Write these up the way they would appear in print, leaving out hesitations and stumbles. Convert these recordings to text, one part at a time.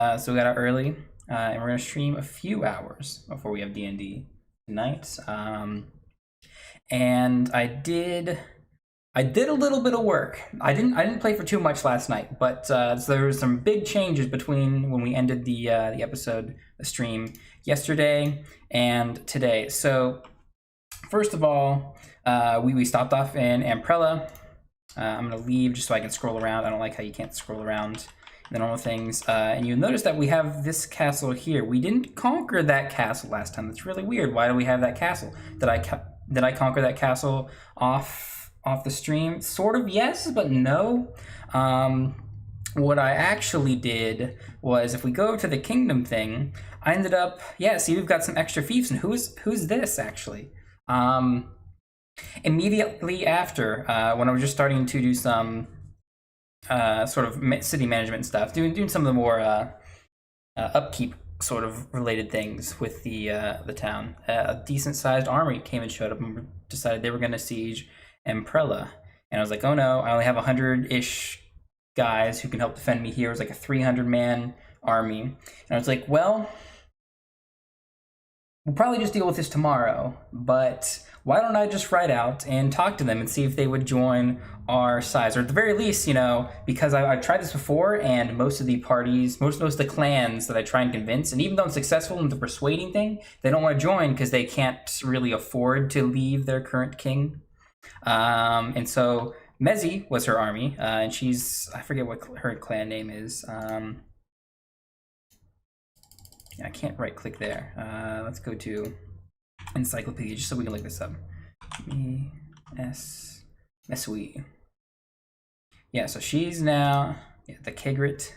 So we got out early, and we're gonna stream a few hours before we have D&D tonight. And I did a little bit of work. I didn't play for too much last night, but so there was some big changes between when we ended the episode, the stream yesterday and today. So first of all, we stopped off in Amprella. I'm gonna leave just so I can scroll around. I don't like how you can't scroll around the normal things. And you'll notice that we have this castle here. We didn't conquer that castle last time. That's really weird. Why do we have that castle? Did I conquer that castle off the stream? Sort of yes, but no. What I actually did was, if we go to the kingdom thing, I ended up, yeah, see, we've got some extra fiefs. And who's this actually? Immediately after, when I was just starting to do some sort of city management stuff, doing some of the more upkeep sort of related things with the town, a decent sized army came and showed up and decided they were going to siege Amprella. And I was like, oh no, I only have 100-ish guys who can help defend me here. It was like a 300-man army. And I was like, well, we'll probably just deal with this tomorrow, but why don't I just write out and talk to them and see if they would join our size, or at the very least, you know, because I've tried this before, and most of the parties, most of the clans that I try and convince, and even though I'm successful in the persuading thing, they don't want to join because they can't really afford to leave their current king. And so Mezi was her army, and she's, I forget what her clan name is. Yeah, I can't right click there. Let's go to encyclopedia just so we can look this up. Mesui. Yeah, so she's now the Kegrit.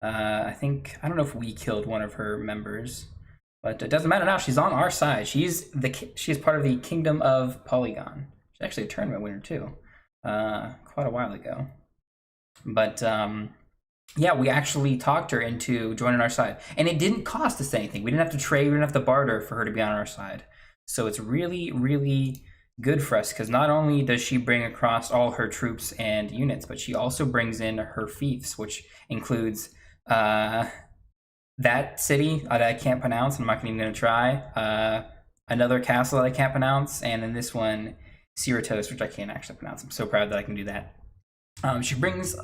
I don't know if we killed one of her members, but it doesn't matter now. She's on our side. She is part of the Kingdom of Polygon. She's actually a tournament winner too, quite a while ago. But yeah, we actually talked her into joining our side, and it didn't cost us anything. We didn't have to trade, we didn't have to barter for her to be on our side. So it's really, really good for us, because not only does she bring across all her troops and units, but she also brings in her fiefs, which includes that city that I can't pronounce, and I'm not even going to try, another castle that I can't pronounce, and then this one, Ceratos, which I can't actually pronounce. I'm so proud that I can do that. She brings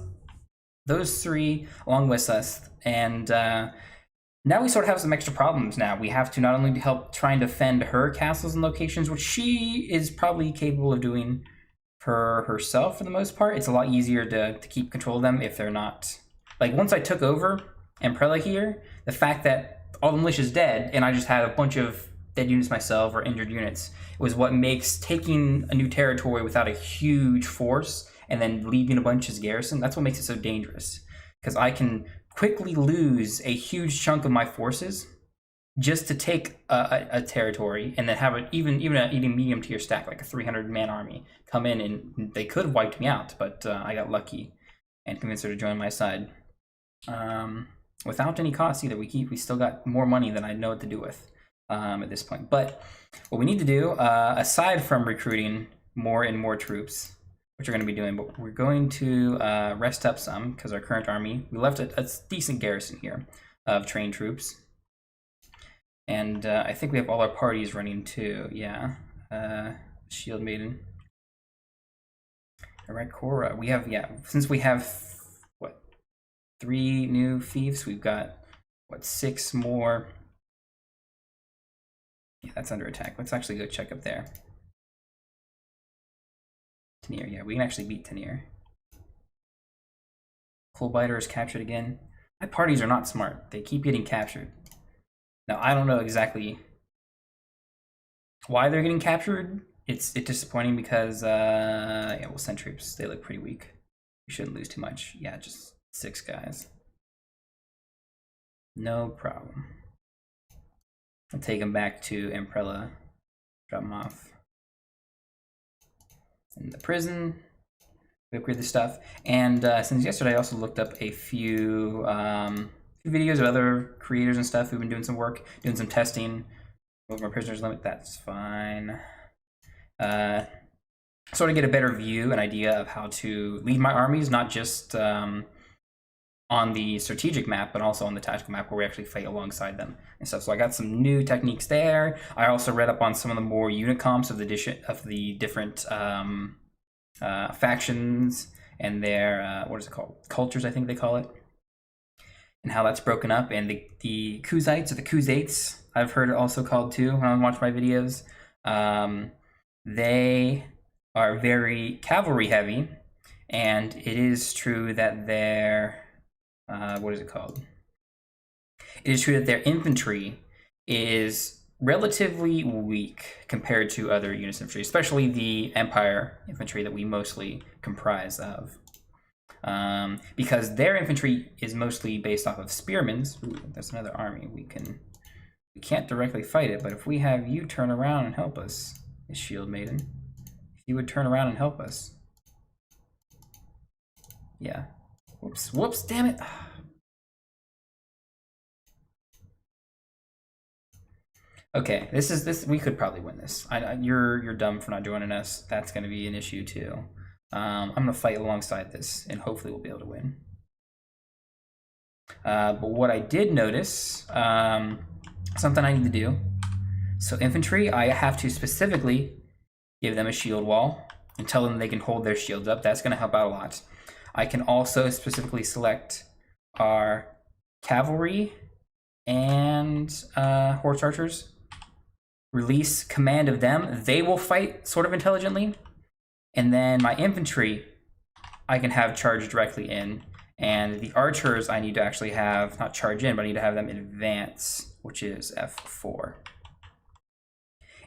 those three along with us, and now we sort of have some extra problems now. We have to not only help try and defend her castles and locations, which she is probably capable of doing for herself for the most part. It's a lot easier to keep control of them if they're not... Like, once I took over Amprella here, the fact that all the militia's dead and I just had a bunch of dead units myself, or injured units, was what makes taking a new territory without a huge force and then leaving a bunch as garrison, that's what makes it so dangerous. Because I can quickly lose a huge chunk of my forces just to take a territory, and then have even a medium tier stack, like a 300-man army, come in, and they could have wiped me out, but I got lucky and convinced her to join my side. Without any cost either. We still got more money than I know what to do with at this point. But what we need to do, aside from recruiting more and more troops, which we're going to be doing, but we're going to rest up some, because our current army, we left a decent garrison here of trained troops. And I think we have all our parties running too. Yeah. Shield Maiden. Direct Cora. We have, yeah, since we have, what, 3 new fiefs, we've got, what, 6 more. Yeah, that's under attack. Let's actually go check up there. Tanir, yeah, we can actually beat Tanir. Coalbiter is captured again. My parties are not smart. They keep getting captured. Now, I don't know exactly why they're getting captured. It's disappointing because, yeah, we'll send troops. They look pretty weak. We shouldn't lose too much. Yeah, just 6 guys. No problem. I'll take them back to Amprella. Drop them off in the prison. We upgrade the stuff. And since yesterday, I also looked up a few videos of other creators and stuff who've been doing some work, doing some testing. Move my prisoners limit, that's fine. Sort of get a better view, an idea of how to lead my armies, not just on on the strategic map, but also on the tactical map where we actually fight alongside them and stuff. So I got some new techniques there. I also read up on some of the more unit comps of the different factions and their what is it called? Cultures, I think they call it, and how that's broken up. And the Kuzites or the Kuzates, I've heard it also called too when I watch my videos. They are very cavalry heavy, and it is true that their what is it called? It is true that their infantry is relatively weak compared to other units of infantry, especially the Empire infantry that we mostly comprise of. Because their infantry is mostly based off of spearmen's. Ooh, that's another army. We can't directly fight it, but if we have you turn around and help us, this Shield Maiden, if you would turn around and help us. Yeah. Whoops, damn it. Okay, this we could probably win this. You're dumb for not joining us. That's going to be an issue too. I'm going to fight alongside this, and hopefully we'll be able to win. But what I did notice, something I need to do. So infantry, I have to specifically give them a shield wall and tell them they can hold their shields up. That's going to help out a lot. I can also specifically select our cavalry and horse archers. Release command of them. They will fight sort of intelligently. And then my infantry, I can have charge directly in. And the archers, I need to actually have, not charge in, but I need to have them advance, which is F4.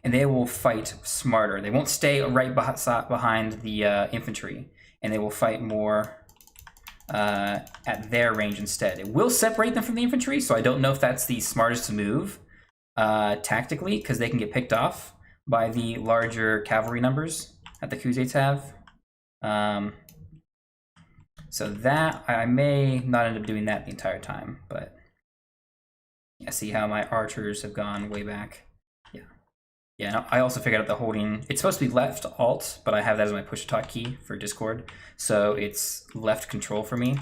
And they will fight smarter. They won't stay right behind the infantry. And they will fight more at their range instead. It will separate them from the infantry, so I don't know if that's the smartest move tactically, because they can get picked off by the larger cavalry numbers that the Kuzates have. So that, I may not end up doing that the entire time, but yeah, see how my archers have gone way back. Yeah, I also figured out the holding, it's supposed to be left alt, but I have that as my push to talk key for Discord. So it's left control for me.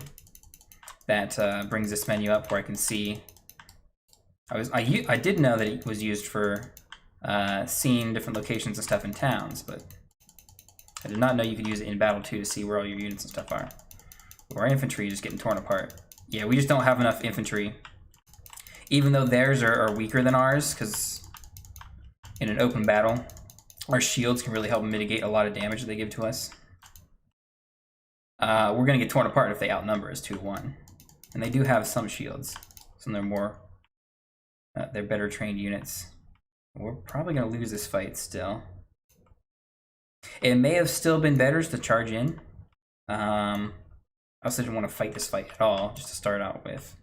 That brings this menu up where I can see. I did know that it was used for seeing different locations and stuff in towns, but I did not know you could use it in battle too to see where all your units and stuff are. Our infantry is just getting torn apart. Yeah, we just don't have enough infantry. Even though theirs are weaker than ours, because in an open battle, our shields can really help mitigate a lot of damage that they give to us. We're going to get torn apart if they outnumber us 2-1. And they do have some shields. Some of them are more, they're better trained units. We're probably going to lose this fight still. It may have still been better to charge in. I also didn't want to fight this fight at all, just to start out with.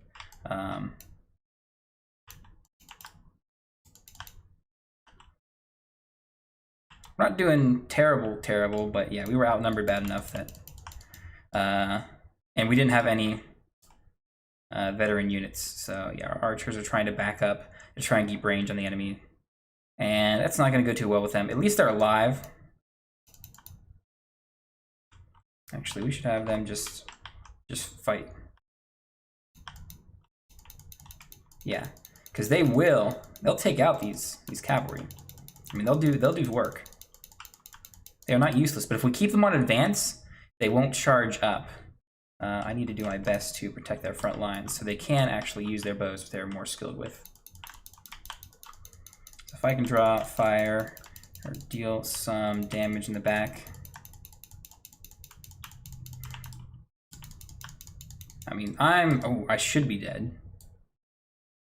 We're not doing terrible, but yeah, we were outnumbered bad enough that, and we didn't have any veteran units. So yeah, our archers are trying to back up to try and keep range on the enemy, and that's not going to go too well with them. At least they're alive. Actually, we should have them just fight. Yeah, because they'll take out these cavalry. I mean, they'll do work. They're not useless, but if we keep them on advance, they won't charge up. I need to do my best to protect their front lines so they can actually use their bows, which they're more skilled with. So if I can draw fire or deal some damage in the back. I mean, I should be dead.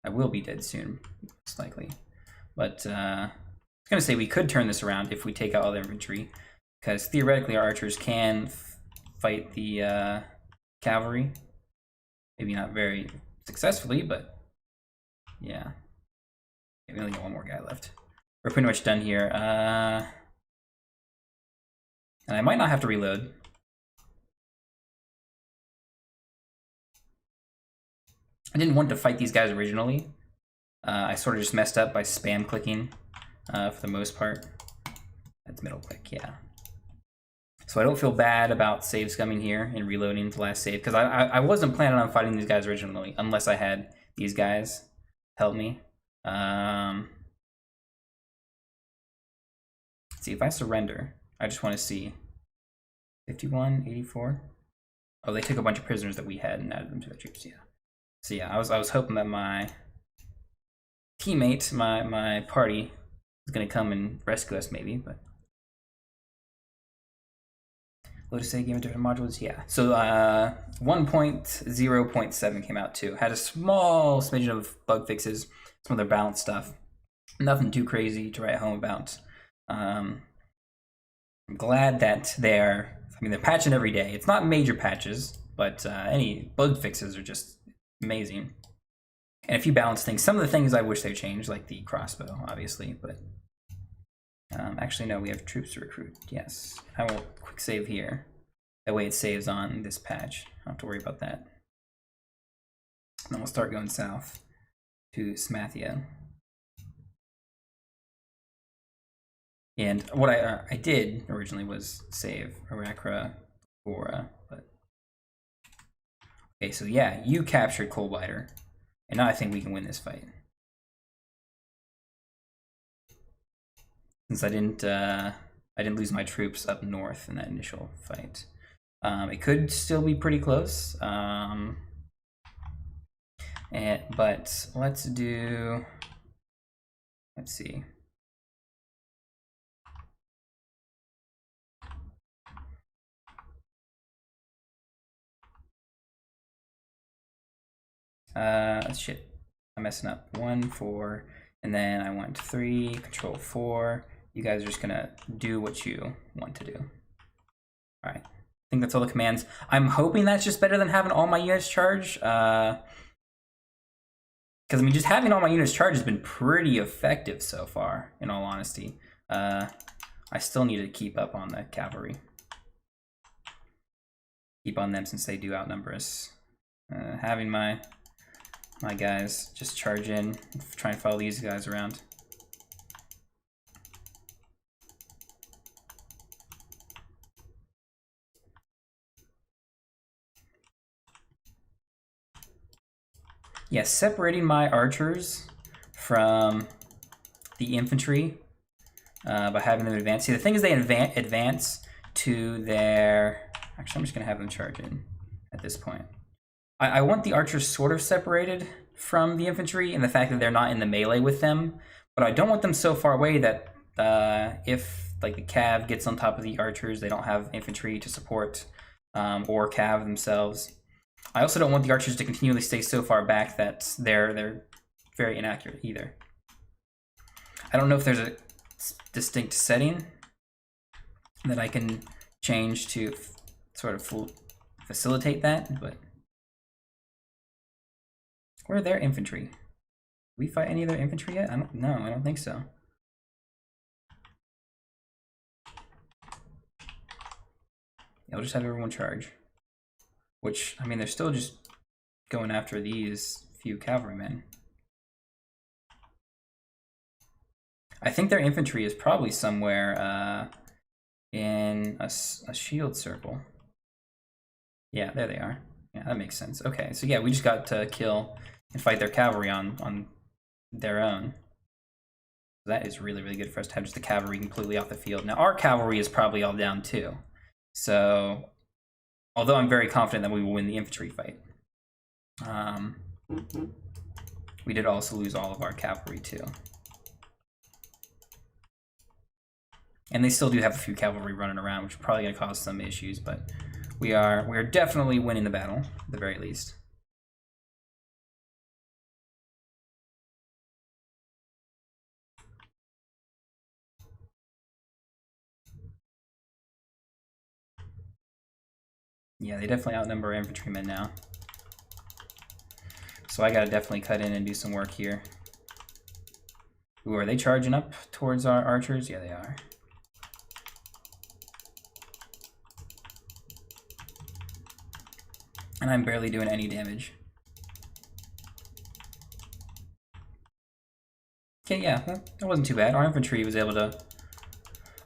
I will be dead soon, most likely. But I was going to say we could turn this around if we take out all the infantry, because theoretically our archers can fight the cavalry. Maybe not very successfully, but yeah. We only got one more guy left. We're pretty much done here. And I might not have to reload. I didn't want to fight these guys originally. I sort of just messed up by spam clicking for the most part. That's middle click, yeah. So So I don't feel bad about save scumming here and reloading the last save, because I wasn't planning on fighting these guys originally, unless I had these guys help me. Let's see, if I surrender, I just want to see. 51, 84. Oh, they took a bunch of prisoners that we had and added them to the troops, yeah. So yeah, I was hoping that my teammate, my party, was gonna come and rescue us maybe, but Lotus say game of different modules, yeah. So 1.0.7 came out too. Had a small smidgen of bug fixes, some other balance stuff. Nothing too crazy to write home about. I'm glad that they're patching every day. It's not major patches, but any bug fixes are just amazing. And a few balance things. Some of the things I wish they changed, like the crossbow, obviously, but actually no, we have troops to recruit. Yes, I will quick save here. That way it saves on this patch. I don't have to worry about that. And then we'll start going south to Smathia. And what I did originally was save Arachra, Gora, but okay, so yeah, you captured Coldblighter, and now I think we can win this fight. Since I didn't lose my troops up north in that initial fight. It could still be pretty close, but let's see. Shit, I'm messing up. 1, 4, and then I want 3, control 4. You guys are just gonna do what you want to do. All right, I think that's all the commands. I'm hoping that's just better than having all my units charge. Because I mean, just having all my units charged has been pretty effective so far, in all honesty. I still need to keep up on the cavalry. Keep on them since they do outnumber us. Having my guys just charge in, try and follow these guys around. Yeah, separating my archers from the infantry by having them advance. See, the thing is they advance to their... Actually, I'm just going to have them charge in at this point. I want the archers sort of separated from the infantry and the fact that they're not in the melee with them, but I don't want them so far away that if like the cav gets on top of the archers, they don't have infantry to support or cav themselves. I also don't want the archers to continually stay so far back that they're very inaccurate either. I don't know if there's a distinct setting that I can change to sort of facilitate that, but where are their infantry? Did we fight any of their infantry yet? I don't think so. Yeah, I'll just have everyone charge. Which, I mean, they're still just going after these few cavalrymen. I think their infantry is probably somewhere in a shield circle. Yeah, there they are. Yeah, that makes sense. Okay, so yeah, we just got to kill and fight their cavalry on their own. That is really, really good for us to have just the cavalry completely off the field. Now, our cavalry is probably all down too. So, although I'm very confident that we will win the infantry fight. We did also lose all of our cavalry too. And they still do have a few cavalry running around, which is probably going to cause some issues, but we are definitely winning the battle, at the very least. Yeah, they definitely outnumber infantrymen now. So I gotta definitely cut in and do some work here. Ooh, are they charging up towards our archers? Yeah, they are. And I'm barely doing any damage. Okay, yeah, that wasn't too bad. Our infantry was able to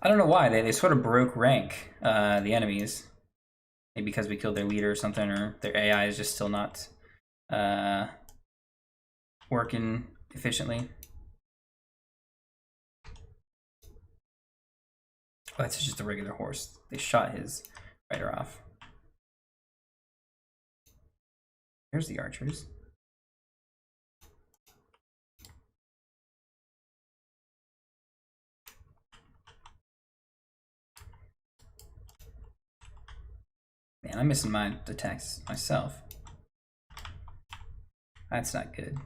I don't know why they sort of broke rank, the enemies. Maybe because we killed their leader or something, or their AI is just still not working efficiently. Oh, that's just a regular horse. They shot his rider off. There's the archers. Man, I'm missing my attacks myself. That's not good.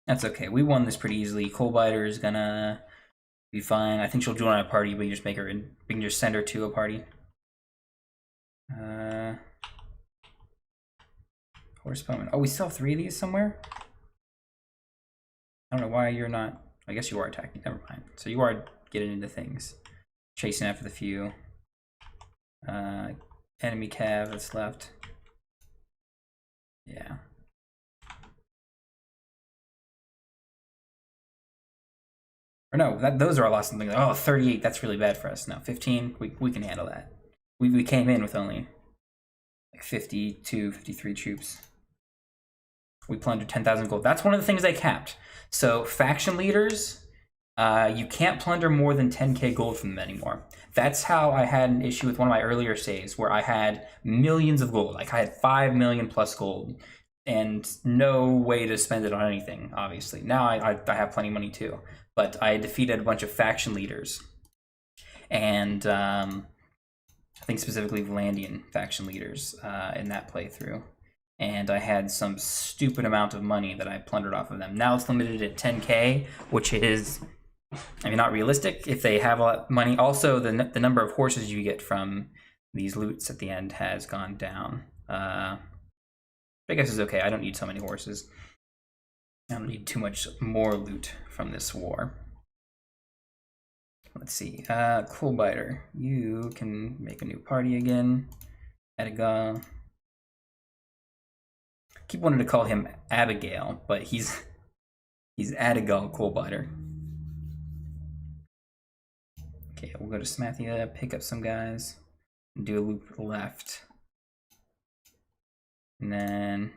That's okay. We won this pretty easily. Coalbiter is gonna be fine. I think she'll join our party, but you just make her in. We can just send her to a party. Horse Bowman. Oh, we still have 3 of these somewhere? I don't know why you're not. I guess you are attacking. Never mind. So you are getting into things. Chasing after the few. Enemy cav that's left. Yeah. Or no, those are all lost something. Oh, 38, that's really bad for us. No, 15, we can handle that. We came in with only like 52, 53 troops. We plundered 10,000 gold. That's one of the things they capped. So faction leaders, you can't plunder more than 10k gold from them anymore. That's how I had an issue with one of my earlier saves where I had millions of gold. Like I had 5 million plus gold and no way to spend it on anything, obviously. Now I have plenty of money too. But I defeated a bunch of faction leaders. And I think specifically Vlandian faction leaders in that playthrough. And I had some stupid amount of money that I plundered off of them. Now it's limited at 10k, which is, I mean, not realistic if they have a lot of money. Also, the number of horses you get from these loots at the end has gone down. I guess it's okay. I don't need so many horses. I don't need too much more loot from this war. Let's see. Coolbiter, you can make a new party again. Edgar. Keep wanting to call him Abigail, but he's Adigal Coolbiter. Okay, we'll go to Smathia, pick up some guys, and do a loop left. And then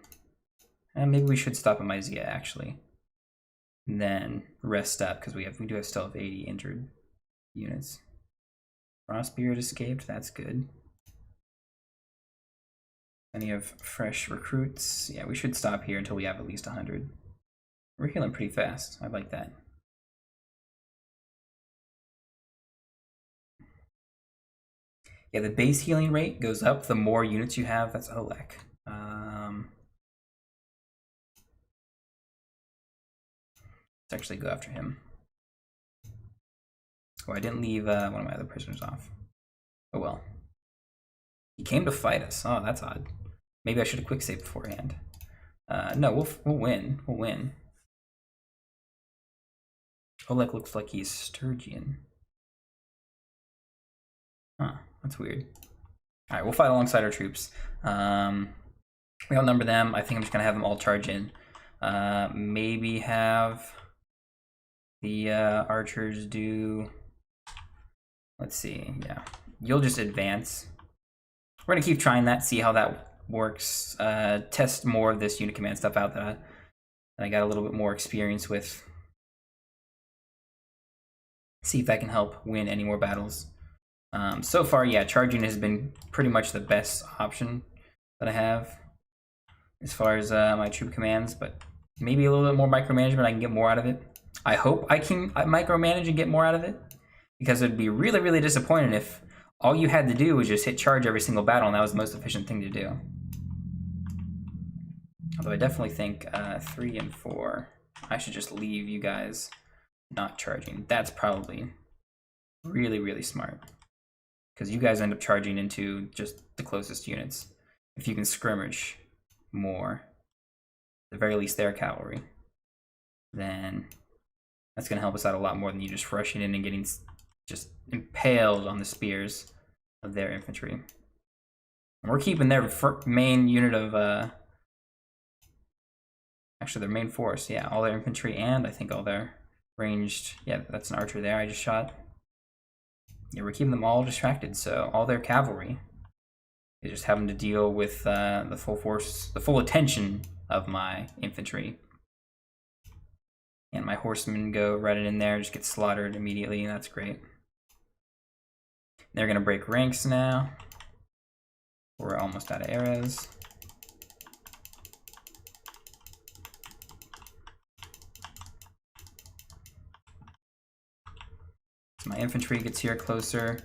maybe we should stop at Myzia actually. And then rest up because we do still have 80 injured units. Frostbeard escaped, that's good. Plenty of fresh recruits. Yeah, we should stop here until we have at least 100. We're healing pretty fast. I like that. Yeah, the base healing rate goes up the more units you have. That's Olek. Let's actually go after him. Oh, I didn't leave one of my other prisoners off. Oh well. He came to fight us. Oh, that's odd. Maybe I should have quick saved beforehand. No, we'll win. We'll win. Olek looks like he's Sturgian. Huh, that's weird. All right, we'll fight alongside our troops. We outnumber them. I think I'm just gonna have them all charge in. Maybe have the archers do. Let's see. Yeah, you'll just advance. We're gonna keep trying that, see how that works. Test more of this unit command stuff out that I got a little bit more experience with. See if that can help win any more battles. So far, yeah, charging has been pretty much the best option that I have as far as my troop commands, but maybe a little bit more micromanagement, I can get more out of it. I hope I can micromanage and get more out of it, because it'd be really, really disappointing if all you had to do was just hit charge every single battle and that was the most efficient thing to do. Although I definitely think 3 and 4, I should just leave you guys not charging. That's probably really, really smart, because you guys end up charging into just the closest units. If you can scrimmage more, at the very least their cavalry, then that's going to help us out a lot more than you just rushing in and getting just impaled on the spears of their infantry. And we're keeping their main unit of... Actually, their main force, yeah, all their infantry and I think all their ranged, yeah, that's an archer there I just shot. Yeah, we're keeping them all distracted, so all their cavalry is just having to deal with the full force, the full attention of my infantry. And my horsemen go right in there, just get slaughtered immediately, and that's great. They're gonna break ranks now. We're almost out of arrows. So my infantry gets here closer.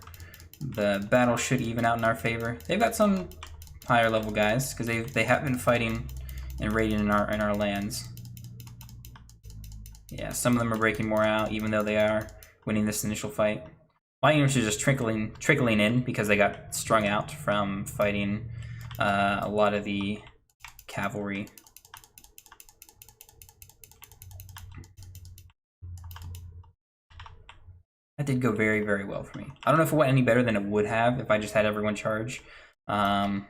The battle should even out in our favor. They've got some higher level guys because they have been fighting and raiding in our lands. Yeah, some of them are breaking more out, even though they are winning this initial fight. My units are just trickling in because they got strung out from fighting a lot of the cavalry. That did go very, very well for me. I don't know if it went any better than it would have if I just had everyone charge. But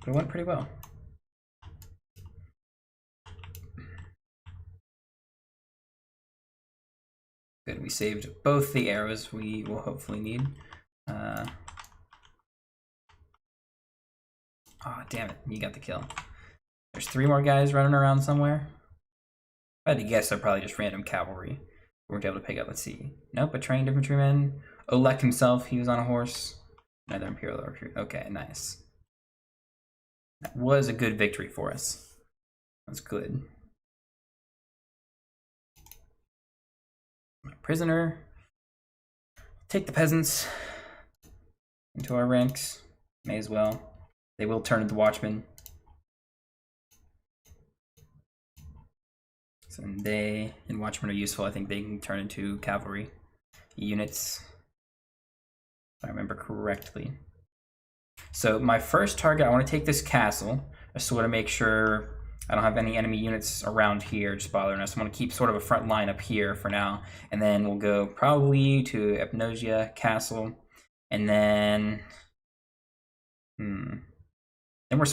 it went pretty well. Good, we saved both the arrows we will hopefully need. Oh, damn it, you got the kill. There's 3 more guys running around somewhere. If I had to guess, they're probably just random cavalry. We weren't able to pick up, let's see. Nope, a trained infantryman. Olek himself, he was on a horse. Another Imperial recruit. Okay, nice. That was a good victory for us. That's good. Prisoner. Take the peasants into our ranks. May as well. They will turn into watchmen. So they and watchmen are useful. I think they can turn into cavalry units, if I remember correctly. So my first target, I want to take this castle. I just want to make sure I don't have any enemy units around here just bothering us. I want to keep sort of a front line up here for now, and then we'll go probably to Epnosia Castle, and then we're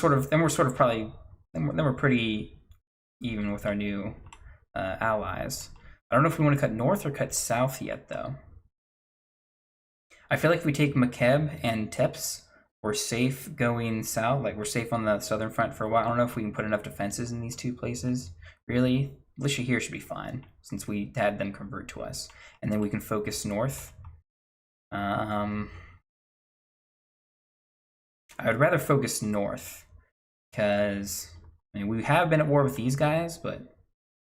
pretty even with our new allies. I don't know if we want to cut north or cut south yet, though. I feel like if we take Makeb and Teps, we're safe going south. Like, we're safe on the southern front for a while. I don't know if we can put enough defenses in these 2 places. Really, Militia here should be fine, since we had them convert to us. And then we can focus north. I would rather focus north, because I mean, we have been at war with these guys, but,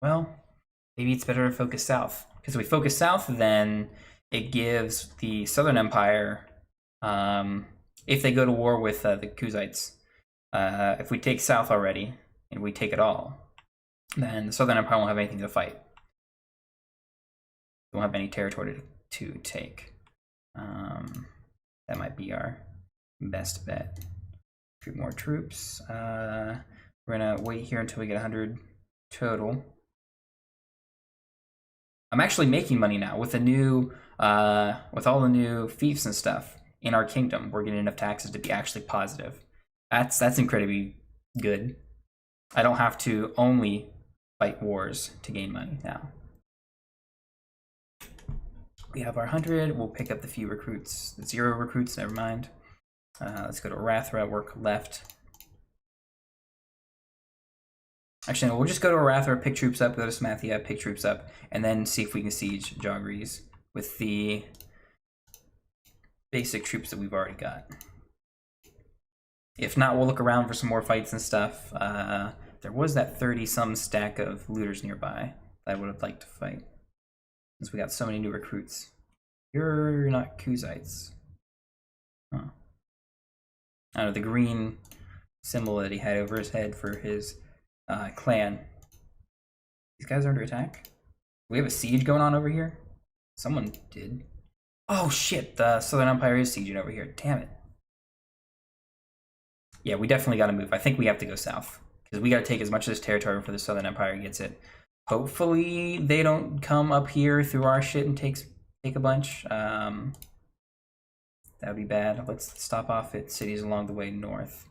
well, maybe it's better to focus south. Because if we focus south, then it gives the Southern Empire, if they go to war with the Kuzites, if we take south already, and we take it all, then the Southern Empire won't have anything to fight. We won't have any territory to take. That might be our best bet. Recruit more troops. We're gonna wait here until we get 100 total. I'm actually making money now with the new, with all the new fiefs and stuff in our kingdom. We're getting enough taxes to be actually positive. That's incredibly good. I don't have to only fight wars to gain money now. We have our 100. We'll pick up the few recruits. The 0 recruits, never mind. Let's go to Arathra, work left. Actually, no, we'll just go to Arathra, pick troops up, go to Smathia, pick troops up, and then see if we can siege Jogres with the basic troops that we've already got. If not, we'll look around for some more fights and stuff. There was that 30-some stack of looters nearby that I would have liked to fight, since we got so many new recruits. You're not Kuzites. Huh. I don't know, the green symbol that he had over his head for his clan. These guys are under attack? Do we have a siege going on over here? Someone did. Oh shit, the Southern Empire is sieging over here. Damn it. Yeah, we definitely gotta move. I think we have to go south, because we gotta take as much of this territory before the Southern Empire gets it. Hopefully they don't come up here through our shit and take take a bunch. That would be bad. Let's stop off at cities along the way north.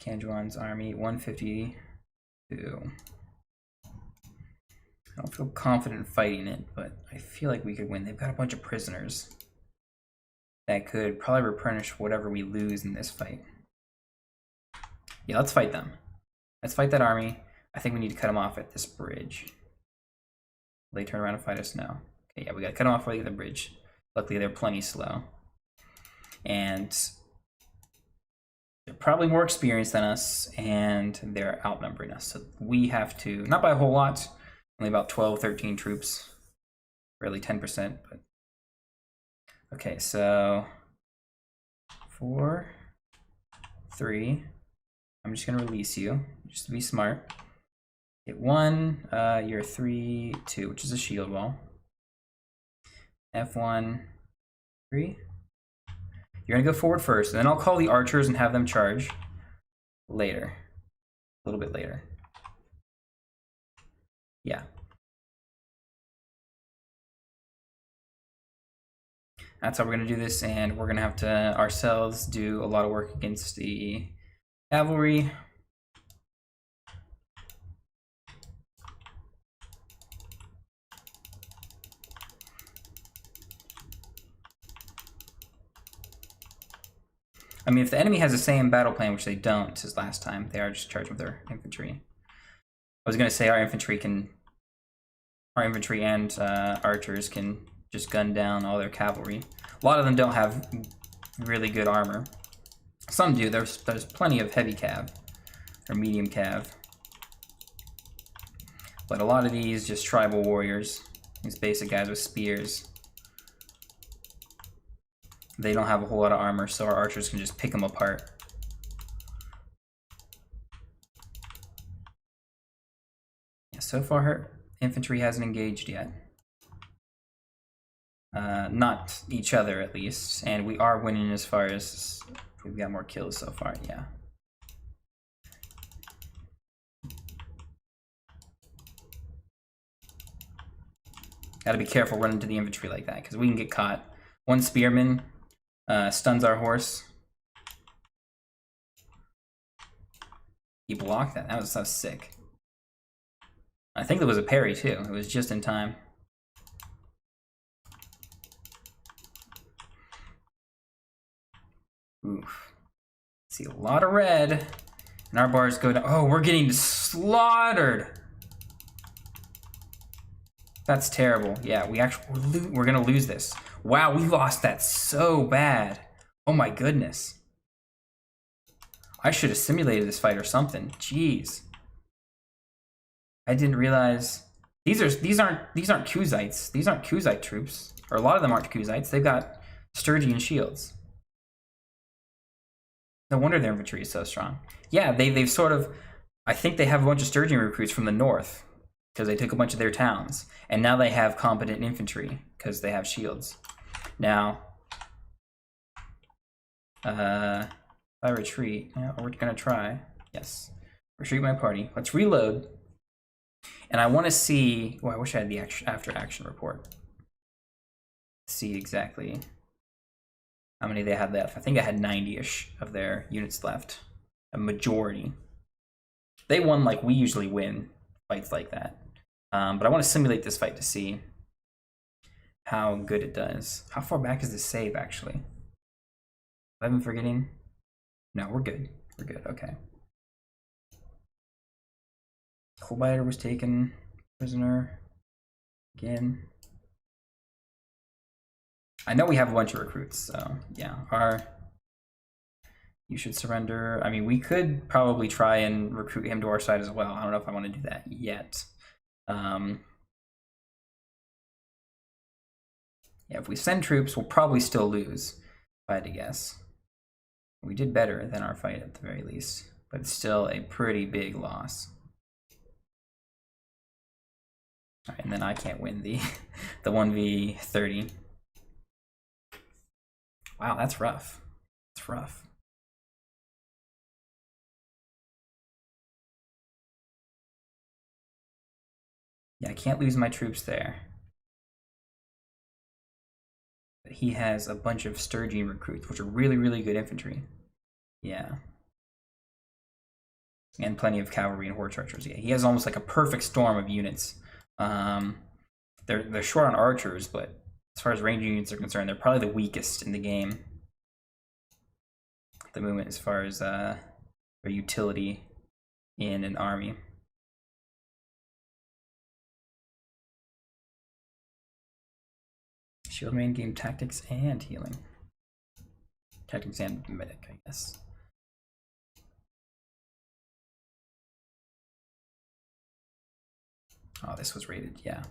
Kanjuan's army, 152. I don't feel confident fighting it, but I feel like we could win. They've got a bunch of prisoners that could probably replenish whatever we lose in this fight. Yeah, let's fight them. Let's fight that army. I think we need to cut them off at this bridge. Will they turn around and fight us? No. Okay, yeah, we gotta cut them off before they get the bridge. Luckily, they're plenty slow. And they're probably more experienced than us, and they're outnumbering us. So we have to, not by a whole lot, only about 12, 13 troops. Barely 10%, but. Okay, so 4, 3. I'm just gonna release you, just to be smart. Hit 1, you're 3, 2, which is a shield wall. F1, 3. You're gonna go forward first, and then I'll call the archers and have them charge later, a little bit later. Yeah. That's how we're gonna do this, and we're gonna have to ourselves do a lot of work against the cavalry. I mean, if the enemy has the same battle plan, which they don't, as last time, they are just charging with their infantry. I was gonna say our infantry and archers can just gun down all their cavalry. A lot of them don't have really good armor. Some do. There's plenty of heavy cav or medium cav, but a lot of these just tribal warriors, these basic guys with spears. They don't have a whole lot of armor, so our archers can just pick them apart. Yeah, so far, her infantry hasn't engaged yet. Not each other, at least. And we are winning as far as we've got more kills so far, yeah. Gotta be careful running to the infantry like that, because we can get caught. One spearman stuns our horse. He blocked that. That was so sick. I think there was a parry too. It was just in time. Oof. See a lot of red, and our bars go down. Oh, we're getting slaughtered. That's terrible. Yeah, we're gonna lose this. Wow, we lost that so bad. Oh my goodness. I should have simulated this fight or something. Jeez. I didn't realize these aren't Kuzites. These aren't Kuzite troops, or a lot of them aren't Kuzites. They've got Sturgian shields. No wonder their infantry is so strong. Yeah, they've sort of. I think they have a bunch of Sturgian recruits from the north because they took a bunch of their towns, and now they have competent infantry because they have shields. Now, if I retreat, yeah, we're gonna try. Yes, retreat my party. Let's reload. And I want to see. Oh, I wish I had the after action report. See exactly how many they had left. I think I had 90-ish of their units left. A majority. They won like we usually win fights like that. But I want to simulate this fight to see how good it does. How far back is this save, actually? I've been forgetting. No, we're good. We're good. Okay. Coalbiter was taken prisoner again. I know we have a bunch of recruits, so yeah. You should surrender. I mean, we could probably try and recruit him to our side as well. I don't know if I want to do that yet. Yeah, if we send troops, we'll probably still lose, if I had to guess. We did better than our fight at the very least, but it's still a pretty big loss. All right, and then I can't win the 1v30. Wow, that's rough. It's rough. Yeah, I can't lose my troops there. But he has a bunch of Sturgeon recruits, which are really, really good infantry. Yeah. And plenty of cavalry and horse archers. Yeah, he has almost like a perfect storm of units. They're short on archers, but as far as ranging units are concerned, they're probably the weakest in the game at the moment as far as their utility in an army. Shield main game tactics and healing. Tactics and medic, I guess. Oh, this was rated, yeah.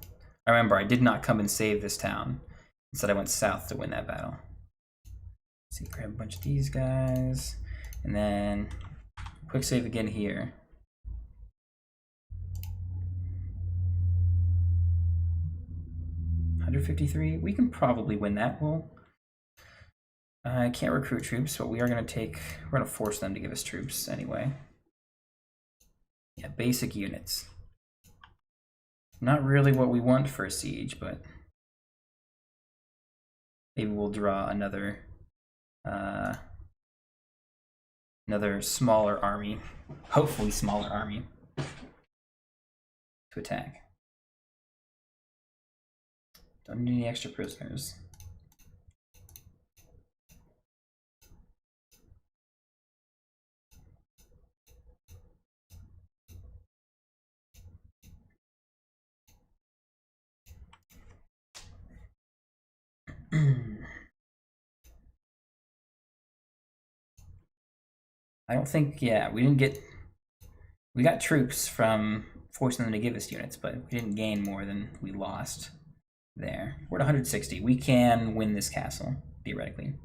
I remember I did not come and save this town. Instead I went south to win that battle. So you grab a bunch of these guys, and then quick save again here. $153, we can probably win that. Well, I can't recruit troops, but we are gonna force them to give us troops anyway. Yeah, basic units. Not really what we want for a siege, but maybe we'll draw another smaller army, hopefully smaller army, to attack. Don't need any extra prisoners. I don't think, yeah, we got troops from forcing them to give us units, but we didn't gain more than we lost there. We're at 160. We can win this castle, theoretically,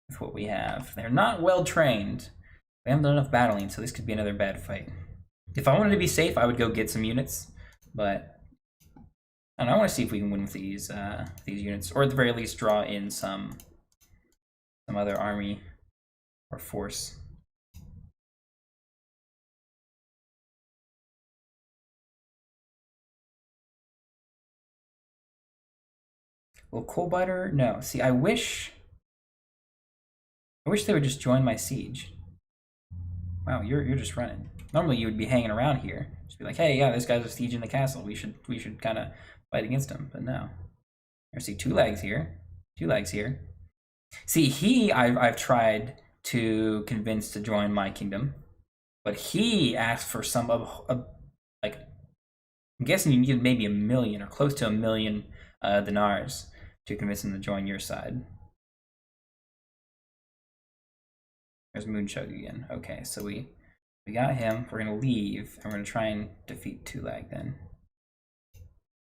with what we have. They're not well trained. We haven't done enough battling, so this could be another bad fight. If I wanted to be safe, I would go get some units, but I want to see if we can win with these units, or at the very least draw in some other army or force. Well, Coalbiter, no. See, I wish they would just join my siege. Wow, you're just running. Normally you would be hanging around here. Just be like, hey, yeah, this guy's a siege in the castle. We should kind of fight against him. But no. I see two legs here. See, I've tried to convince to join my kingdom, but he asked for some like, I'm guessing you needed maybe 1 million or close to 1 million dinars to convince him to join your side. There's Moonchug again. Okay, so we got him. We're gonna leave, and we're gonna try and defeat Tulag then.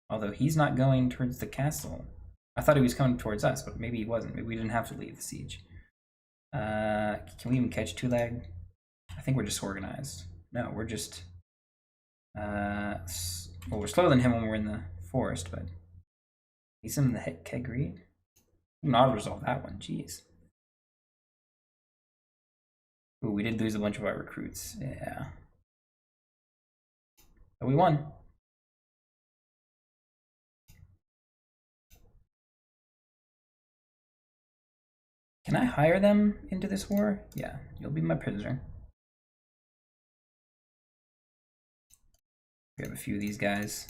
Although he's not going towards the castle. I thought he was coming towards us, but maybe he wasn't. Maybe we didn't have to leave the siege. Can we even catch Tulag? I think we're disorganized. No, we're just well, we're slower than him when we're in the forest, but he's in the Kegri. We can auto-resolve that one, jeez. Ooh, we did lose a bunch of our recruits, yeah. But we won. Can I hire them into this war? Yeah, you'll be my prisoner. Grab a few of these guys.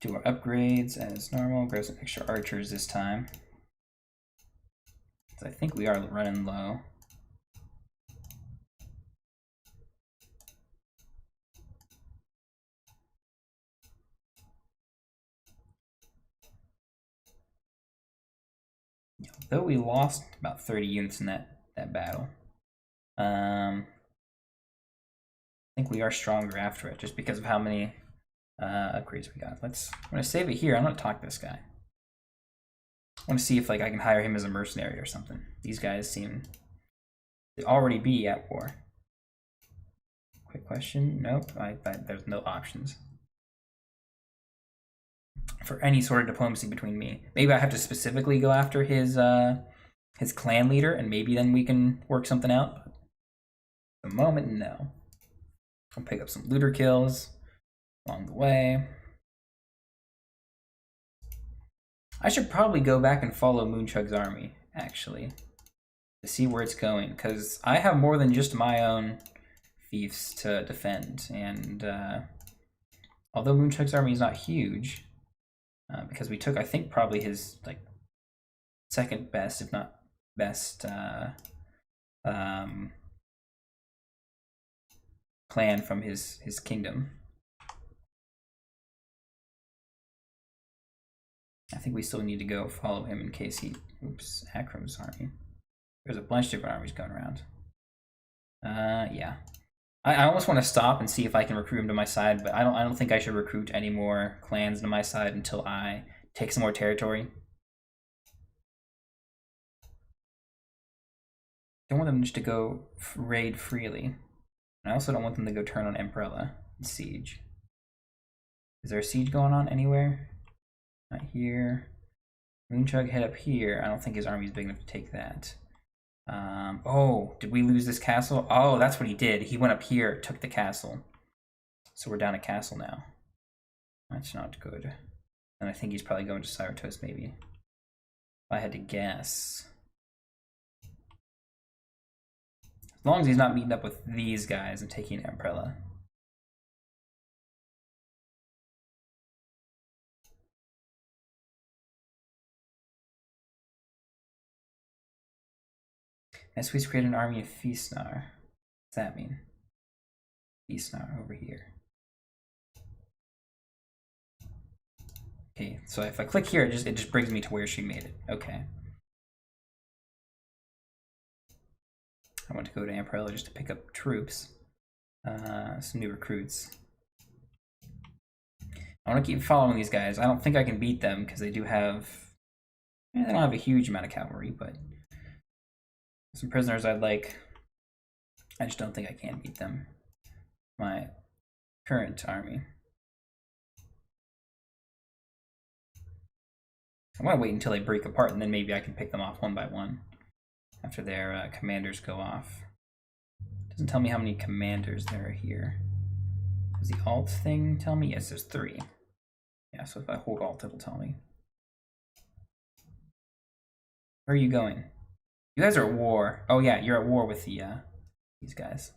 Do our upgrades as normal. Grab some extra archers this time. So I think we are running low. Though we lost about 30 units in that battle, I think we are stronger after it, just because of how many upgrades we got. I'm gonna save it here. I'm gonna talk to this guy. I want to see if I can hire him as a mercenary or something. These guys seem to already be at war. Quick question. Nope. There's no options for any sort of diplomacy between me. Maybe I have to specifically go after his clan leader, and maybe then we can work something out. But at the moment, no. I'll pick up some looter kills along the way. I should probably go back and follow Moonchug's army, actually, to see where it's going, because I have more than just my own fiefs to defend, and although Moonchug's army is not huge, because we took, I think, probably his like second best, if not best, clan from his kingdom. I think we still need to go follow him in case he, oops, Akram's army. There's a bunch of different armies going around. Yeah. I almost want to stop and see if I can recruit him to my side, but I don't think I should recruit any more clans to my side until I take some more territory. I don't want them just to go raid freely. I also don't want them to go turn on Emperella and siege. Is there a siege going on anywhere? Not here. Moonchug head up here. I don't think his army's big enough to take that. Oh, did we lose this castle? Oh, that's what he did. He went up here, took the castle. So we're down a castle now. That's not good. And I think he's probably going to Cyrtos, maybe. If I had to guess. As long as he's not meeting up with these guys and taking Emperella. As we create an army of Feasnar. What's that mean? Feasnar over here. Okay, so if I click here, it just brings me to where she made it. Okay. I want to go to Emperella just to pick up troops. Some new recruits. I want to keep following these guys. I don't think I can beat them because they do have... they don't have a huge amount of cavalry, but... some prisoners I'd like. I just don't think I can beat them. My current army. I want to wait until they break apart and then maybe I can pick them off one by one after their commanders go off. It doesn't tell me how many commanders there are here. Does the alt thing tell me? Yes, there's 3. Yeah, so if I hold alt, it'll tell me. Where are you going? You guys are at war. Oh yeah, you're at war with the these guys.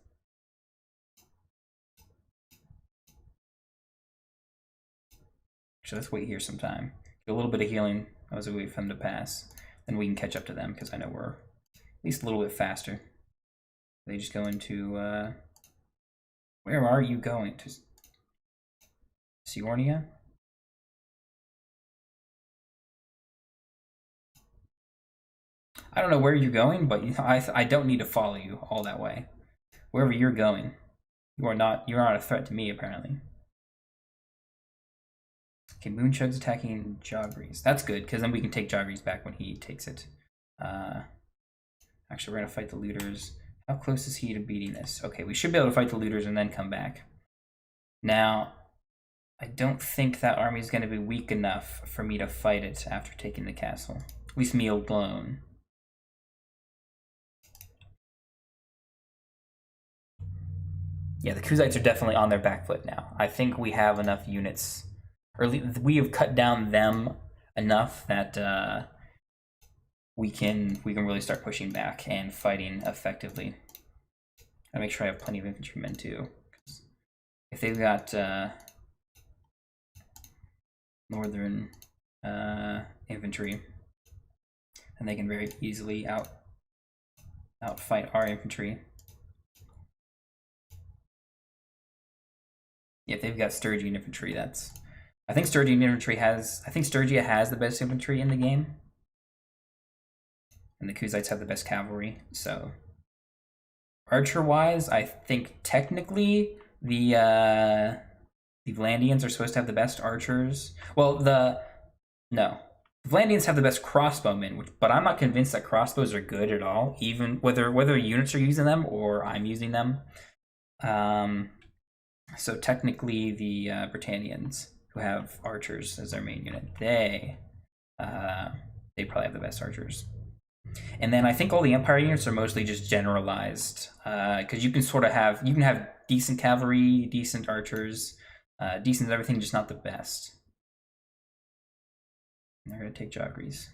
So let's wait here sometime. Get a little bit of healing as we wait for them to pass. Then we can catch up to them because I know we're at least a little bit faster. They just go into where are you going? To Siornia? I don't know where you're going, but I don't need to follow you all that way. Wherever you're going, you're not a threat to me apparently. Okay, Moonchug's attacking Jogres. That's good, because then we can take Jogres back when he takes it. Actually, we're gonna fight the looters. How close is he to beating this? Okay, we should be able to fight the looters and then come back. Now, I don't think that army is gonna be weak enough for me to fight it after taking the castle. At least me alone. Yeah, the Kuzites are definitely on their back foot now. I think we have enough units, or we have cut down them enough that we can really start pushing back and fighting effectively. I make sure I have plenty of infantrymen too. If they've got northern infantry, then they can very easily outfight our infantry. Yeah, if they've got Sturgian infantry, that's... I think Sturgia has the best infantry in the game. And the Kuzites have the best cavalry, so... Archer-wise, I think technically the Vlandians are supposed to have the best archers. Well, no. The Vlandians have the best crossbowmen, but I'm not convinced that crossbows are good at all, even whether units are using them or I'm using them. So technically the Britannians, who have archers as their main unit, they probably have the best archers. And then I think all the Empire units are mostly just generalized, because you can have decent cavalry, decent archers, decent everything, just not the best. They're gonna take Joggeries.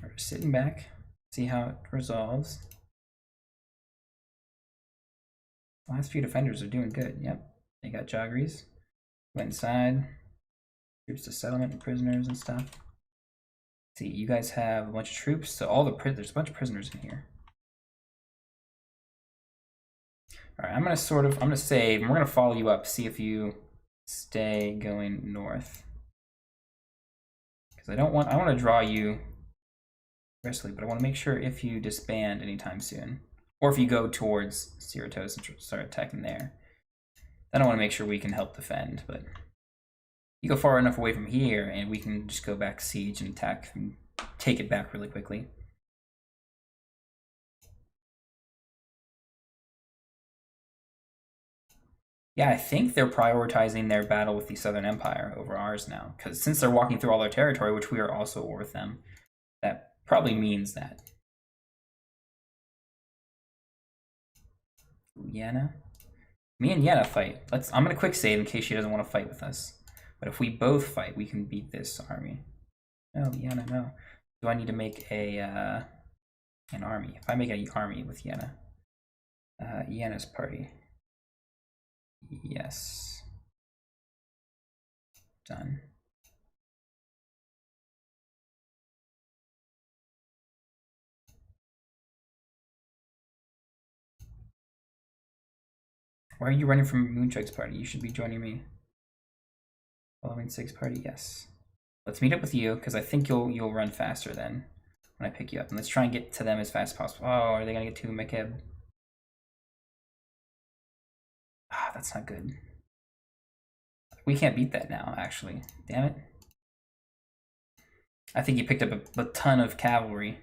We're sitting back, see how it resolves. The last few defenders are doing good. Yep, they got Joggeries. Went inside. Troops to settlement and prisoners and stuff. See, you guys have a bunch of troops, so all the there's a bunch of prisoners in here. All right, I'm gonna save, and we're gonna follow you up, see if you stay going north. Because I want to draw you aggressively, but I want to make sure if you disband anytime soon, or if you go towards Cerritos and start attacking there. Then I want to make sure we can help defend, but you go far enough away from here, and we can just go back siege and attack and take it back really quickly. Yeah, I think they're prioritizing their battle with the Southern Empire over ours now, because since they're walking through all their territory, which we are also at war with them, that probably means that. Yenna? Me and Yenna fight. I'm gonna quick save in case she doesn't want to fight with us. But if we both fight, we can beat this army. No, Yenna, no. Do I need to make an army? If I make an army with Yenna, Yenna's party. Yes. Done. Why are you running from Moonchug's party? You should be joining me. Following 6 party, yes. Let's meet up with you, because I think you'll run faster then when I pick you up. And let's try and get to them as fast as possible. Oh, are they gonna get to Mekeb? Ah, that's not good. We can't beat that now, actually. Damn it. I think he picked up a ton of cavalry.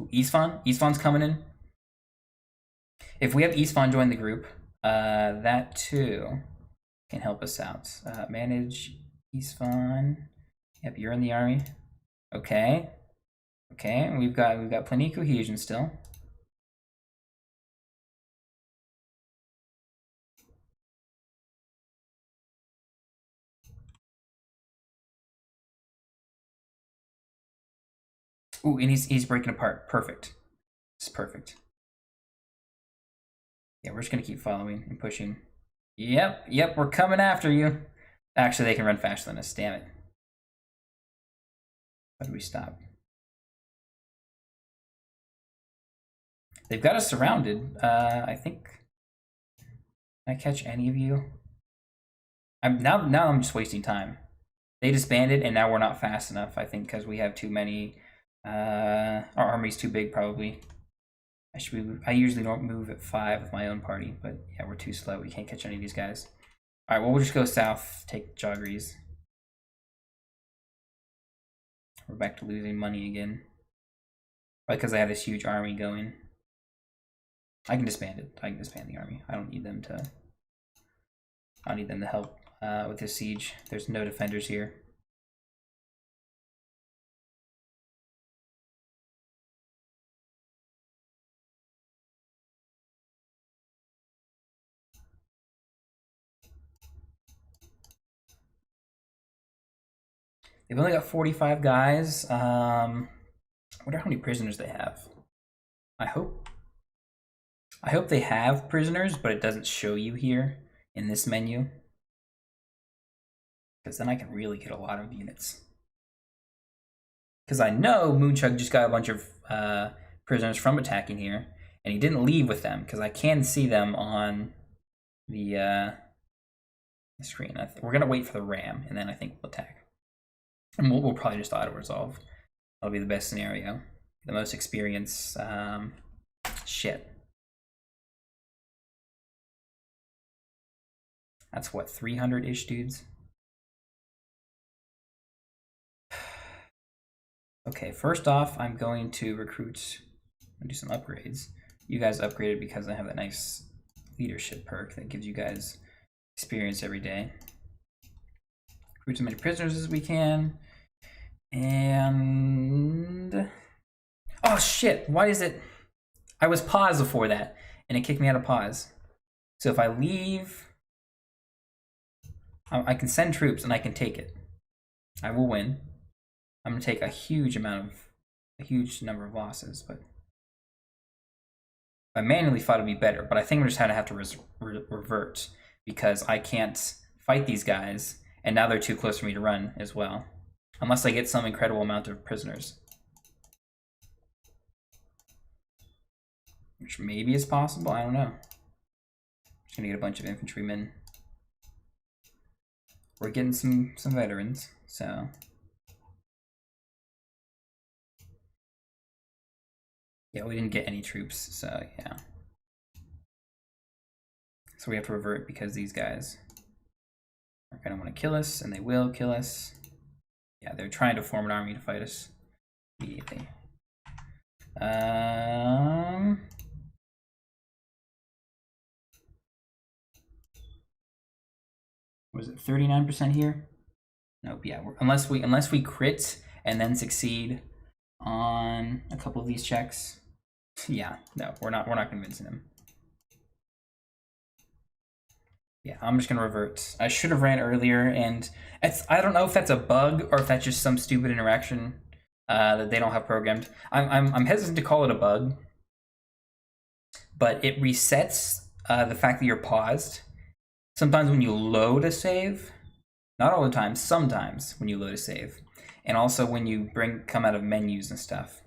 Ooh, Isfahan? Isfahan's coming in. If we have Isfahan join the group, that too can help us out. Manage Isfahan. Yep, you're in the army. Okay. Okay, we've got plenty of cohesion still. Ooh, and he's breaking apart. Perfect. It's perfect. Yeah, we're just gonna keep following and pushing. Yep, we're coming after you. Actually, they can run faster than us, damn it. How do we stop? They've got us surrounded. I think. Can I catch any of you? Now I'm just wasting time. They disbanded, and now we're not fast enough, I think, because we have too many. Our army's too big, probably. I usually don't move at 5 with my own party, but yeah, we're too slow. We can't catch any of these guys. All right, well, we'll just go south, take Joggeries. We're back to losing money again. Because I have this huge army going. I can disband it. I can disband the army. I don't need them to help with this siege. There's no defenders here. They've only got 45 guys. I wonder how many prisoners they have. I hope they have prisoners, but it doesn't show you here in this menu. Because then I can really get a lot of units. Because I know Moonchug just got a bunch of prisoners from attacking here, and he didn't leave with them, because I can see them on the screen. We're going to wait for the ram, and then I think we'll attack. And we'll probably just auto-resolve. That'll be the best scenario. The most experience. Shit. That's what, 300-ish dudes? Okay, first off, I'm going to recruit and do some upgrades. You guys upgraded because I have that nice leadership perk that gives you guys experience every day. Recruit as many prisoners as we can. And... oh shit, why is it... I was paused before that, and it kicked me out of pause. So if I leave, I can send troops and I can take it. I will win. I'm gonna take a huge number of losses, but I manually thought it'd be better. But I think we're just gonna have to revert because I can't fight these guys, and now they're too close for me to run as well, unless I get some incredible amount of prisoners, which maybe is possible. I don't know. Just gonna get a bunch of infantrymen. We're getting some veterans, so yeah, we didn't get any troops, so yeah. So we have to revert because these guys are gonna want to kill us, and they will kill us. Yeah, they're trying to form an army to fight us immediately. Was it 39% here? Nope. Yeah, unless we crit and then succeed on a couple of these checks. Yeah, no, we're not convincing him. Yeah, I'm just gonna revert. I should have ran earlier, and I don't know if that's a bug or if that's just some stupid interaction that they don't have programmed. I'm hesitant to call it a bug, but it resets the fact that you're paused. Sometimes when you load a save, not all the time, sometimes when you load a save, and also when you come out of menus and stuff.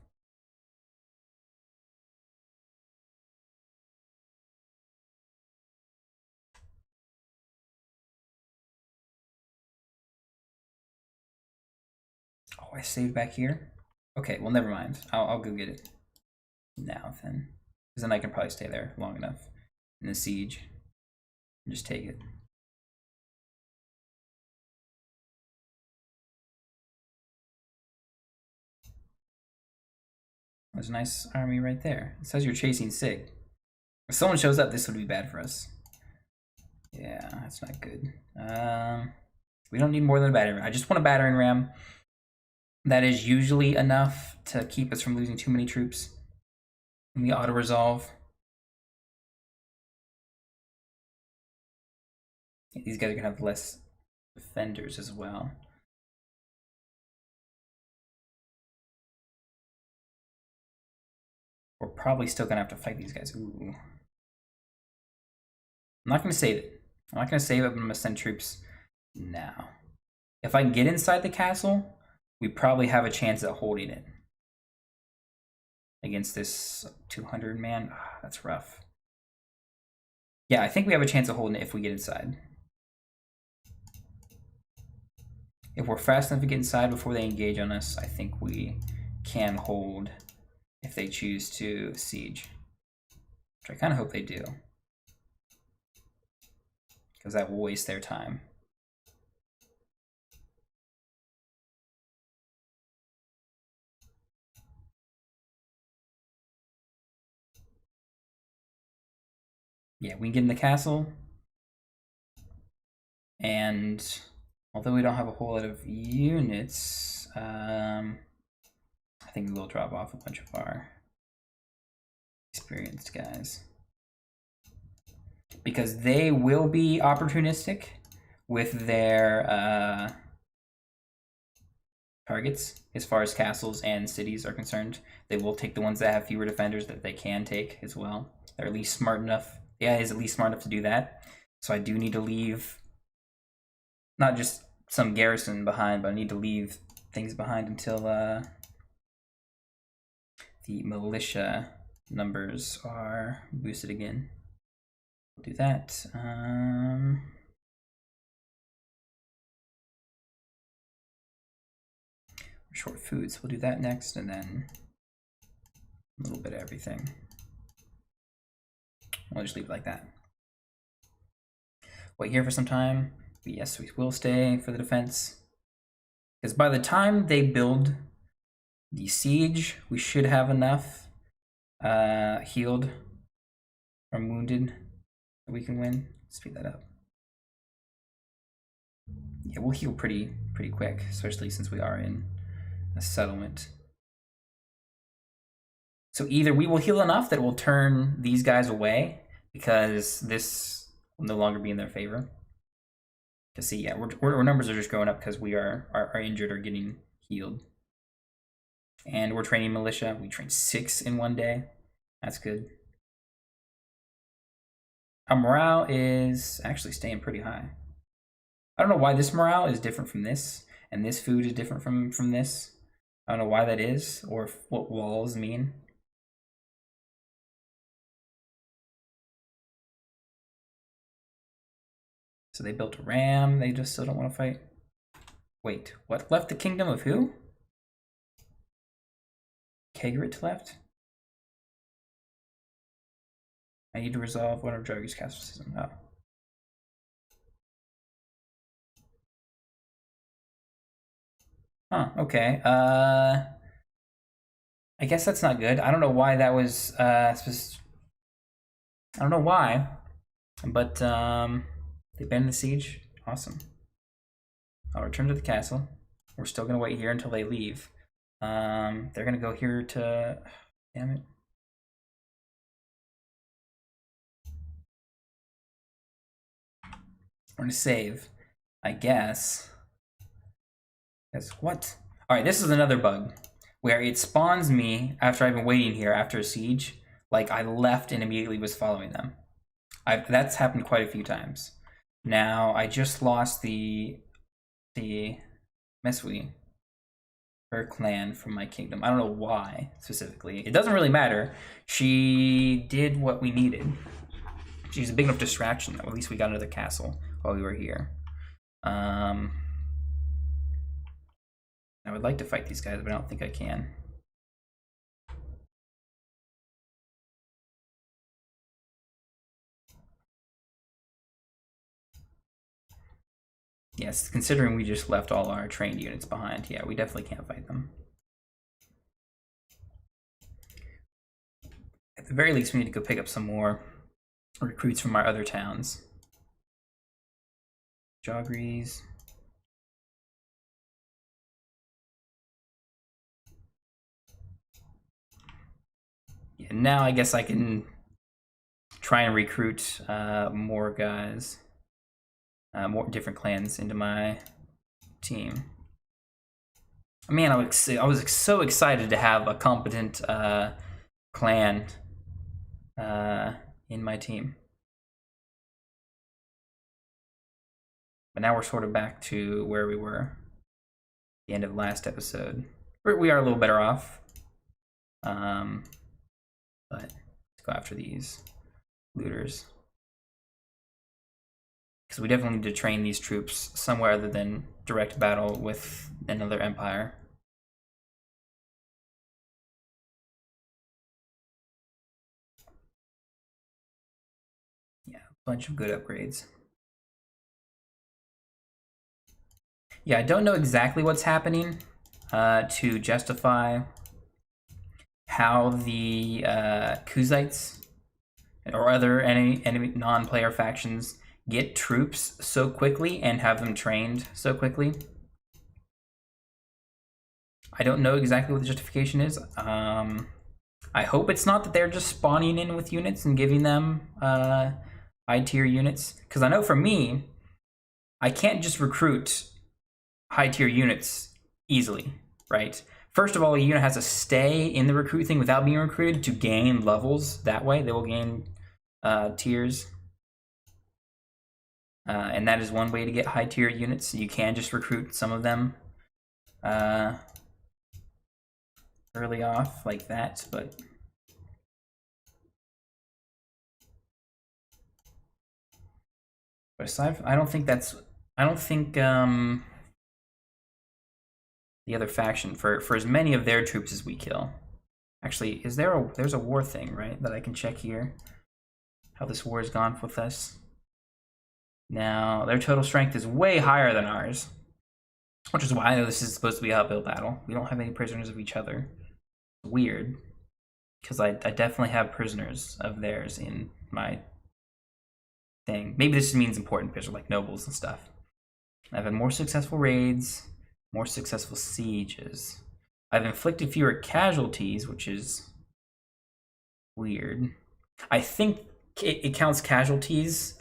Oh, I saved back here? Okay, well, never mind. I'll go get it now then. Because then I can probably stay there long enough in the siege and just take it. There's a nice army right there. It says you're chasing Sig. If someone shows up, this would be bad for us. Yeah, that's not good. We don't need more than a battering ram. I just want a battering ram. That is usually enough to keep us from losing too many troops. And we auto-resolve. Yeah, these guys are gonna have less defenders as well. We're probably still gonna have to fight these guys. Ooh. I'm not gonna save it. I'm not gonna save it, but I'm gonna send troops now. If I can get inside the castle, we probably have a chance at holding it. Against this 200 man, that's rough. Yeah, I think we have a chance of holding it if we get inside. If we're fast enough to get inside before they engage on us, I think we can hold if they choose to siege. Which I kind of hope they do. Because that will waste their time. Yeah, we can get in the castle. And although we don't have a whole lot of units, I think we will drop off a bunch of our experienced guys. Because they will be opportunistic with their targets as far as castles and cities are concerned. They will take the ones that have fewer defenders that they can take as well. They're at least smart enough. Yeah, is at least smart enough to do that. So I do need to leave not just some garrison behind, but I need to leave things behind until the militia numbers are boosted again. We'll do that. Short foods, we'll do that next, and then a little bit of everything. I'll just leave it like that. Wait here for some time. But yes, we will stay for the defense. Because by the time they build the siege, we should have enough healed from wounded that we can win. Speed that up. Yeah, we'll heal pretty quick, especially since we are in a settlement. So either we will heal enough that will turn these guys away, because this will no longer be in their favor. To see, yeah, our numbers are just going up because we are injured or getting healed. And we're training militia. We trained 6 in one day. That's good. Our morale is actually staying pretty high. I don't know why this morale is different from this, and this food is different from this. I don't know why that is, or what walls mean. So they built a ram, they just still don't want to fight. Wait, what? Left the kingdom of who? Kegrit left? I need to resolve one of Drogy's castle system. Oh. Huh, okay. I guess that's not good. I don't know why that was I don't know why, but they banned the siege. Awesome. I'll return to the castle. We're still gonna wait here until they leave. They're gonna go here to, damn it. We're gonna save, I guess. That's what? All right, this is another bug where it spawns me after I've been waiting here after a siege. Like I left and immediately was following them. That's happened quite a few times. Now I just lost the Mesui, her clan, from my kingdom. I don't know why specifically. It doesn't really matter. She did what we needed. She's a big enough distraction that at least we got another castle while we were here. I would like to fight these guys, but I don't think I can. Yes, considering we just left all our trained units behind, yeah, we definitely can't fight them. At the very least, we need to go pick up some more recruits from our other towns. Jogries. Yeah, now I guess I can try and recruit more guys. More different clans into my team. Man, I was so excited to have a competent clan in my team. But now we're sort of back to where we were at the end of last episode. We are a little better off. But let's go after these looters. Because we definitely need to train these troops somewhere other than direct battle with another empire. Yeah, a bunch of good upgrades. Yeah, I don't know exactly what's happening to justify how the Kuzites or other enemy non-player factions get troops so quickly and have them trained so quickly. I don't know exactly what the justification is. I hope it's not that they're just spawning in with units and giving them high tier units. Because I know for me, I can't just recruit high tier units easily, right? First of all, a unit has to stay in the recruit thing without being recruited to gain levels. That way, they will gain tiers. And that is one way to get high tier units. You can just recruit some of them early off like that, but aside from, I don't think the other faction, for as many of their troops as we kill. Actually, there's a war thing, right, that I can check here? How this war has gone with us. Now, their total strength is way higher than ours, which is why I know this is supposed to be an uphill battle. We don't have any prisoners of each other. It's weird, because I definitely have prisoners of theirs in my thing. Maybe this means important prisoners, like nobles and stuff. I've had more successful raids, more successful sieges. I've inflicted fewer casualties, which is Weird. I think it counts casualties,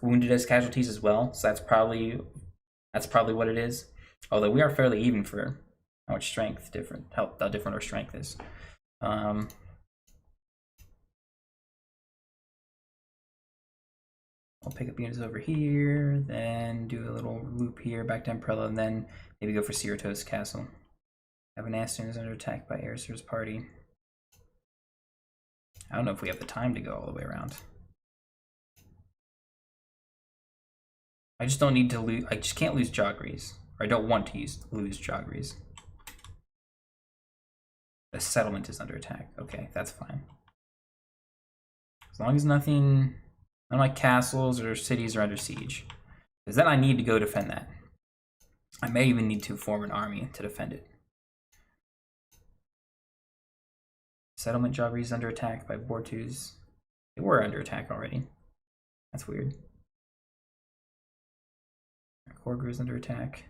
wounded as casualties as well. So that's probably what it is. Although we are fairly even for how much strength different, how different our strength is. I'll pick up units over here, then do a little loop here back to Umbrella, and then maybe go for Cerato's Castle. Evanaston is under attack by Aerisir's party. I don't know if we have the time to go all the way around. I just don't need to lose. I just can't lose Joggeries. Or I don't want to lose Joggeries. The settlement is under attack. Okay, that's fine. As long as none of my castles or cities are under siege. Because then I need to go defend that. I may even need to form an army to defend it. Settlement Joggeries is under attack by Bortus. They were under attack already. That's weird. Korgru is under attack.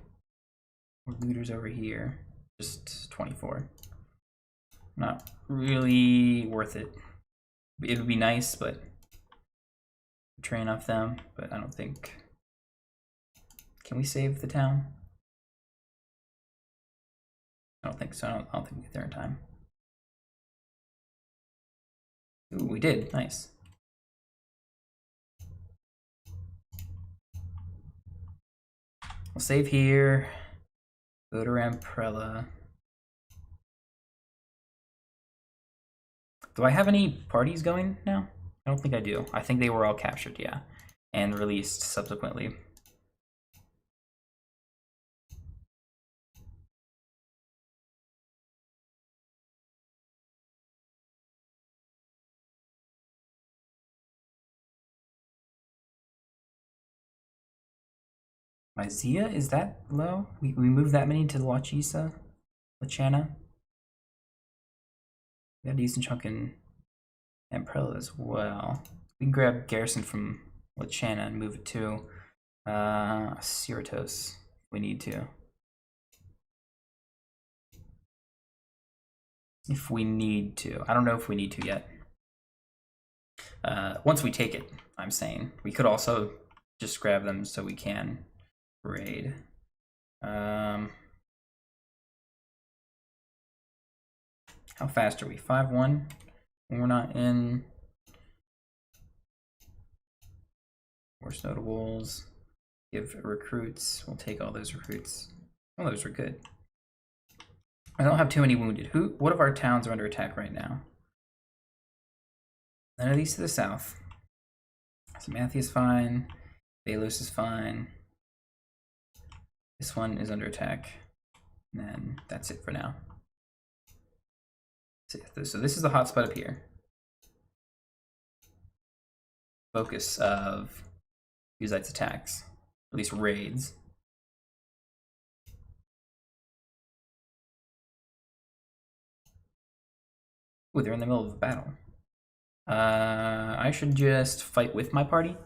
More looters over here. Just 24. Not really worth it. It would be nice, but train off them. But I don't think. Can we save the town? I don't think so. I don't think we get there in time. Ooh, we did. Nice. We'll save here. Go to Ramprella. Do I have any parties going now? I don't think I do. I think they were all captured, yeah. And released subsequently. My Zia, is that low? We moved that many to Lachisa? Lachana? We got a decent chunk in Amprella as well. We can grab Garrison from Lachana and move it to Cerato's if we need to. If we need to. I don't know if we need to yet. Once we take it, I'm saying. We could also just grab them so we can raid. How fast are we? 5-1? We're not in. Force notables. Give recruits. We'll take all those recruits. Oh, those are good. I don't have too many wounded. What of our towns are under attack right now? None of these to the south. Samanthia is fine. Balos is fine. This one is under attack. And then that's it for now. So this is the hotspot up here. Focus of Uzite's attacks, at least raids. Ooh, they're in the middle of a battle. I should just fight with my party,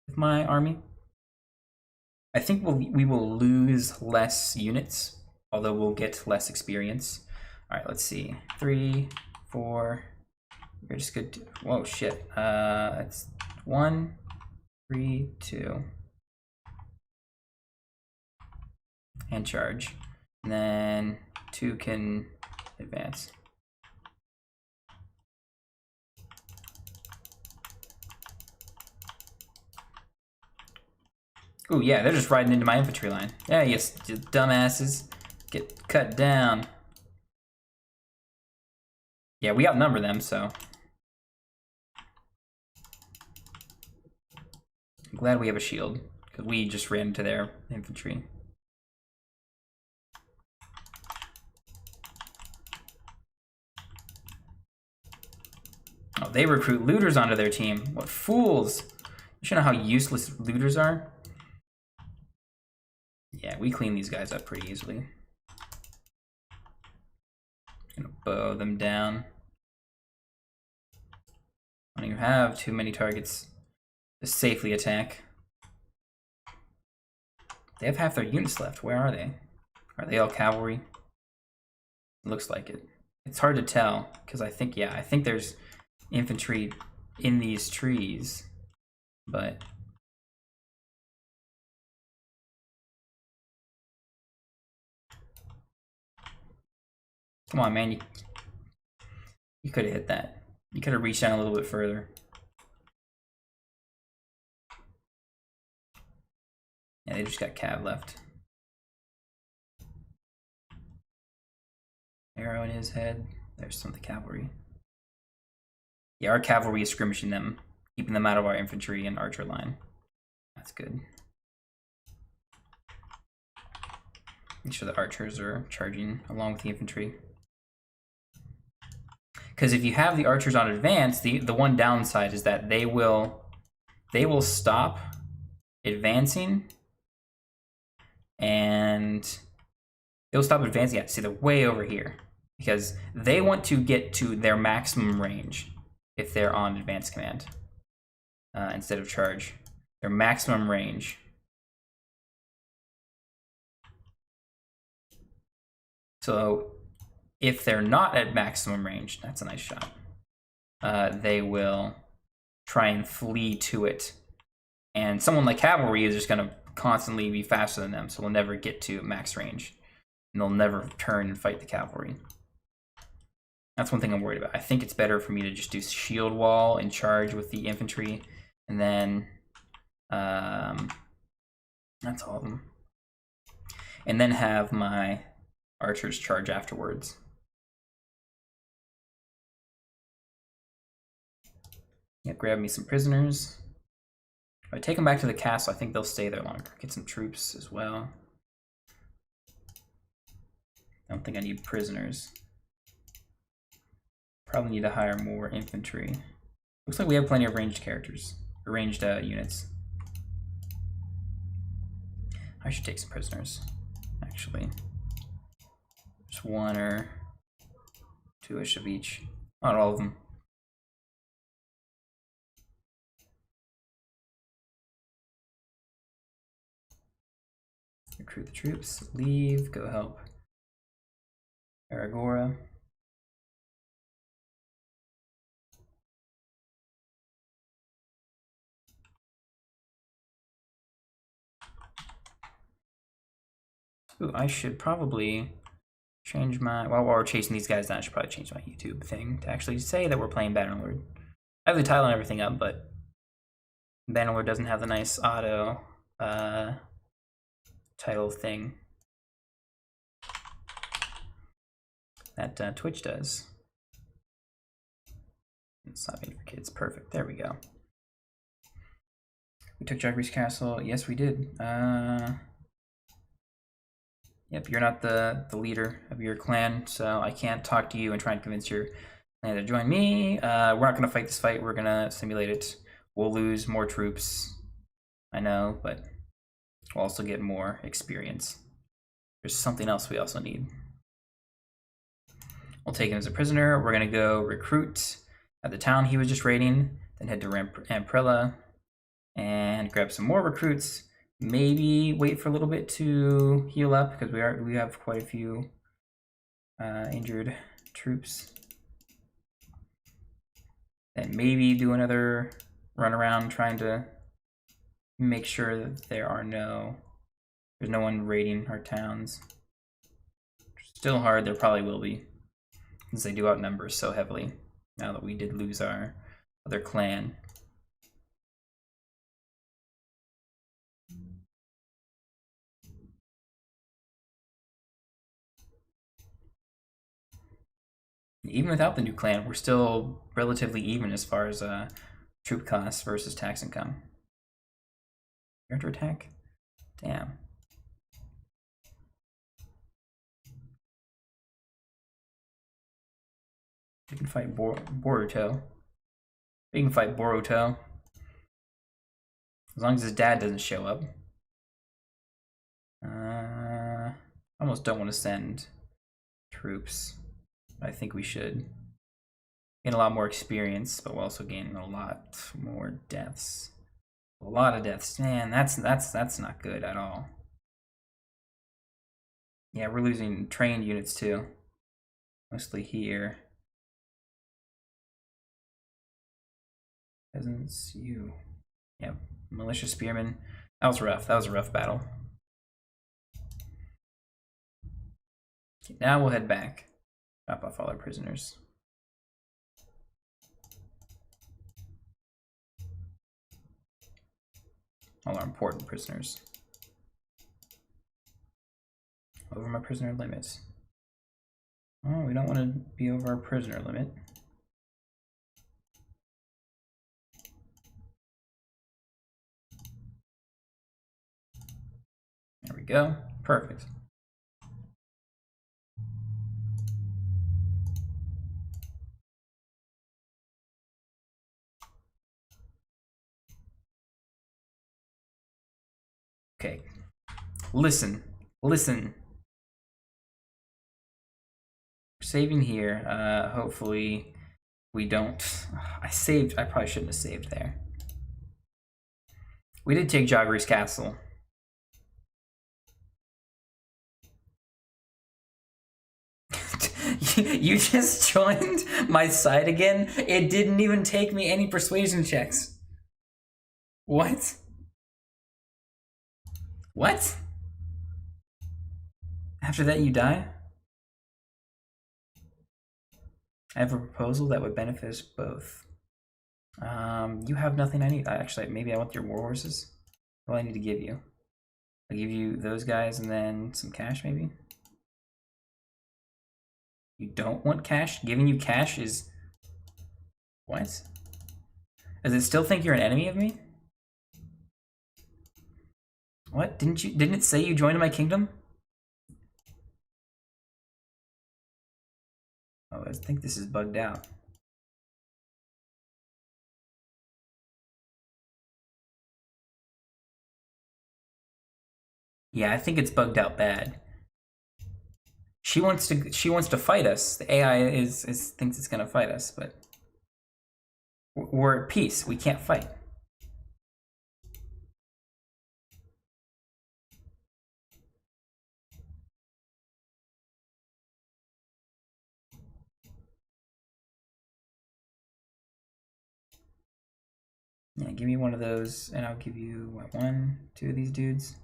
with my army. I think we will lose less units, although we'll get less experience. All right, let's see. 3, 4. We're just good. Whoa, shit. It's 1, 3, 2. And charge. And then 2 can advance. Ooh, yeah, they're just riding into my infantry line. Yeah, yes, dumbasses. Get cut down. Yeah, we outnumber them, so. I'm glad we have a shield, because we just ran into their infantry. Oh, they recruit looters onto their team. What fools! You should know how useless looters are. Yeah, we clean these guys up pretty easily. Gonna bow them down. I don't even have too many targets to safely attack. They have half their units left. Where are they? Are they all cavalry? Looks like it. It's hard to tell because I think there's infantry in these trees, but come on, man, you could have hit that. You could have reached down a little bit further. Yeah, they just got cav left. Arrow in his head. There's some of the cavalry. Yeah, our cavalry is skirmishing them, keeping them out of our infantry and archer line. That's good. Make sure the archers are charging along with the infantry. Because if you have the archers on advance, the one downside is that they will stop advancing, and they'll stop advancing. Yeah, see, they're way over here because they want to get to their maximum range if they're on advance command instead of charge. Their maximum range. So if they're not at maximum range, that's a nice shot. They will try and flee to it. And someone like cavalry is just going to constantly be faster than them, so they'll never get to max range. And they'll never turn and fight the cavalry. That's one thing I'm worried about. I think it's better for me to just do shield wall and charge with the infantry, and then that's all of them. And then have my archers charge afterwards. Yeah, grab me some prisoners. If I take them back to the castle, I think they'll stay there longer. Get some troops as well. I don't think I need prisoners. Probably need to hire more infantry. Looks like we have plenty of ranged characters, or ranged units. I should take some prisoners, actually. Just one or two-ish of each. Not all of them. Recruit the troops, leave, go help Aragora. Ooh, I should probably change my, while we're chasing these guys down, I should probably change my YouTube thing to actually say that we're playing Bannerlord. I have the title and everything up, but Bannerlord doesn't have the nice auto title thing that Twitch does. It's not made for kids. Perfect. There we go. We took Jeffrey's castle. Yes, we did. Yep, you're not the leader of your clan, so I can't talk to you and try and convince your clan to join me. We're not going to fight this fight. We're going to simulate it. We'll lose more troops, I know, but we'll also get more experience. There's something else we also need. We'll take him as a prisoner. We're going to go recruit at the town he was just raiding, then head to Amprella and grab some more recruits. Maybe wait for a little bit to heal up because we have quite a few injured troops. And maybe do another run around trying to make sure that there's no one raiding our towns. Still hard, there probably will be, since they do outnumber us so heavily now that we did lose our other clan. Even without the new clan, we're still relatively even as far as troop costs versus tax income. You're under attack? Damn. We can fight Boruto. We can fight Boruto. As long as his dad doesn't show up. I almost don't want to send troops. I think we should gain a lot more experience, but we'll also gain a lot more deaths. A lot of deaths. Man, that's not good at all. Yeah, we're losing trained units too. Mostly here. Peasants, you. Yep. Militia spearmen. That was rough. That was a rough battle. Okay, now we'll head back. Drop off all our prisoners. All our important prisoners. Over my prisoner limits. Oh, we don't want to be over our prisoner limit. There we go. Perfect. Okay. Listen. Listen. We're saving here. Hopefully we don't. I saved. I probably shouldn't have saved there. We did take Joggery's castle. You just joined my side again? It didn't even take me any persuasion checks. What? What? After that you die? I have a proposal that would benefit us both. You have nothing I need. Actually, maybe I want your war horses. What do I need to give you? I'll give you those guys and then some cash, maybe? You don't want cash? Giving you cash is... What? Does it still think you're an enemy of me? What? Didn't it say you joined my kingdom? Oh, I think this is bugged out. Yeah, I think it's bugged out bad. She wants to fight us. The AI thinks it's gonna fight us, but we're at peace. We can't fight. Yeah, give me one of those, and I'll give you what, 1, 2 of these dudes.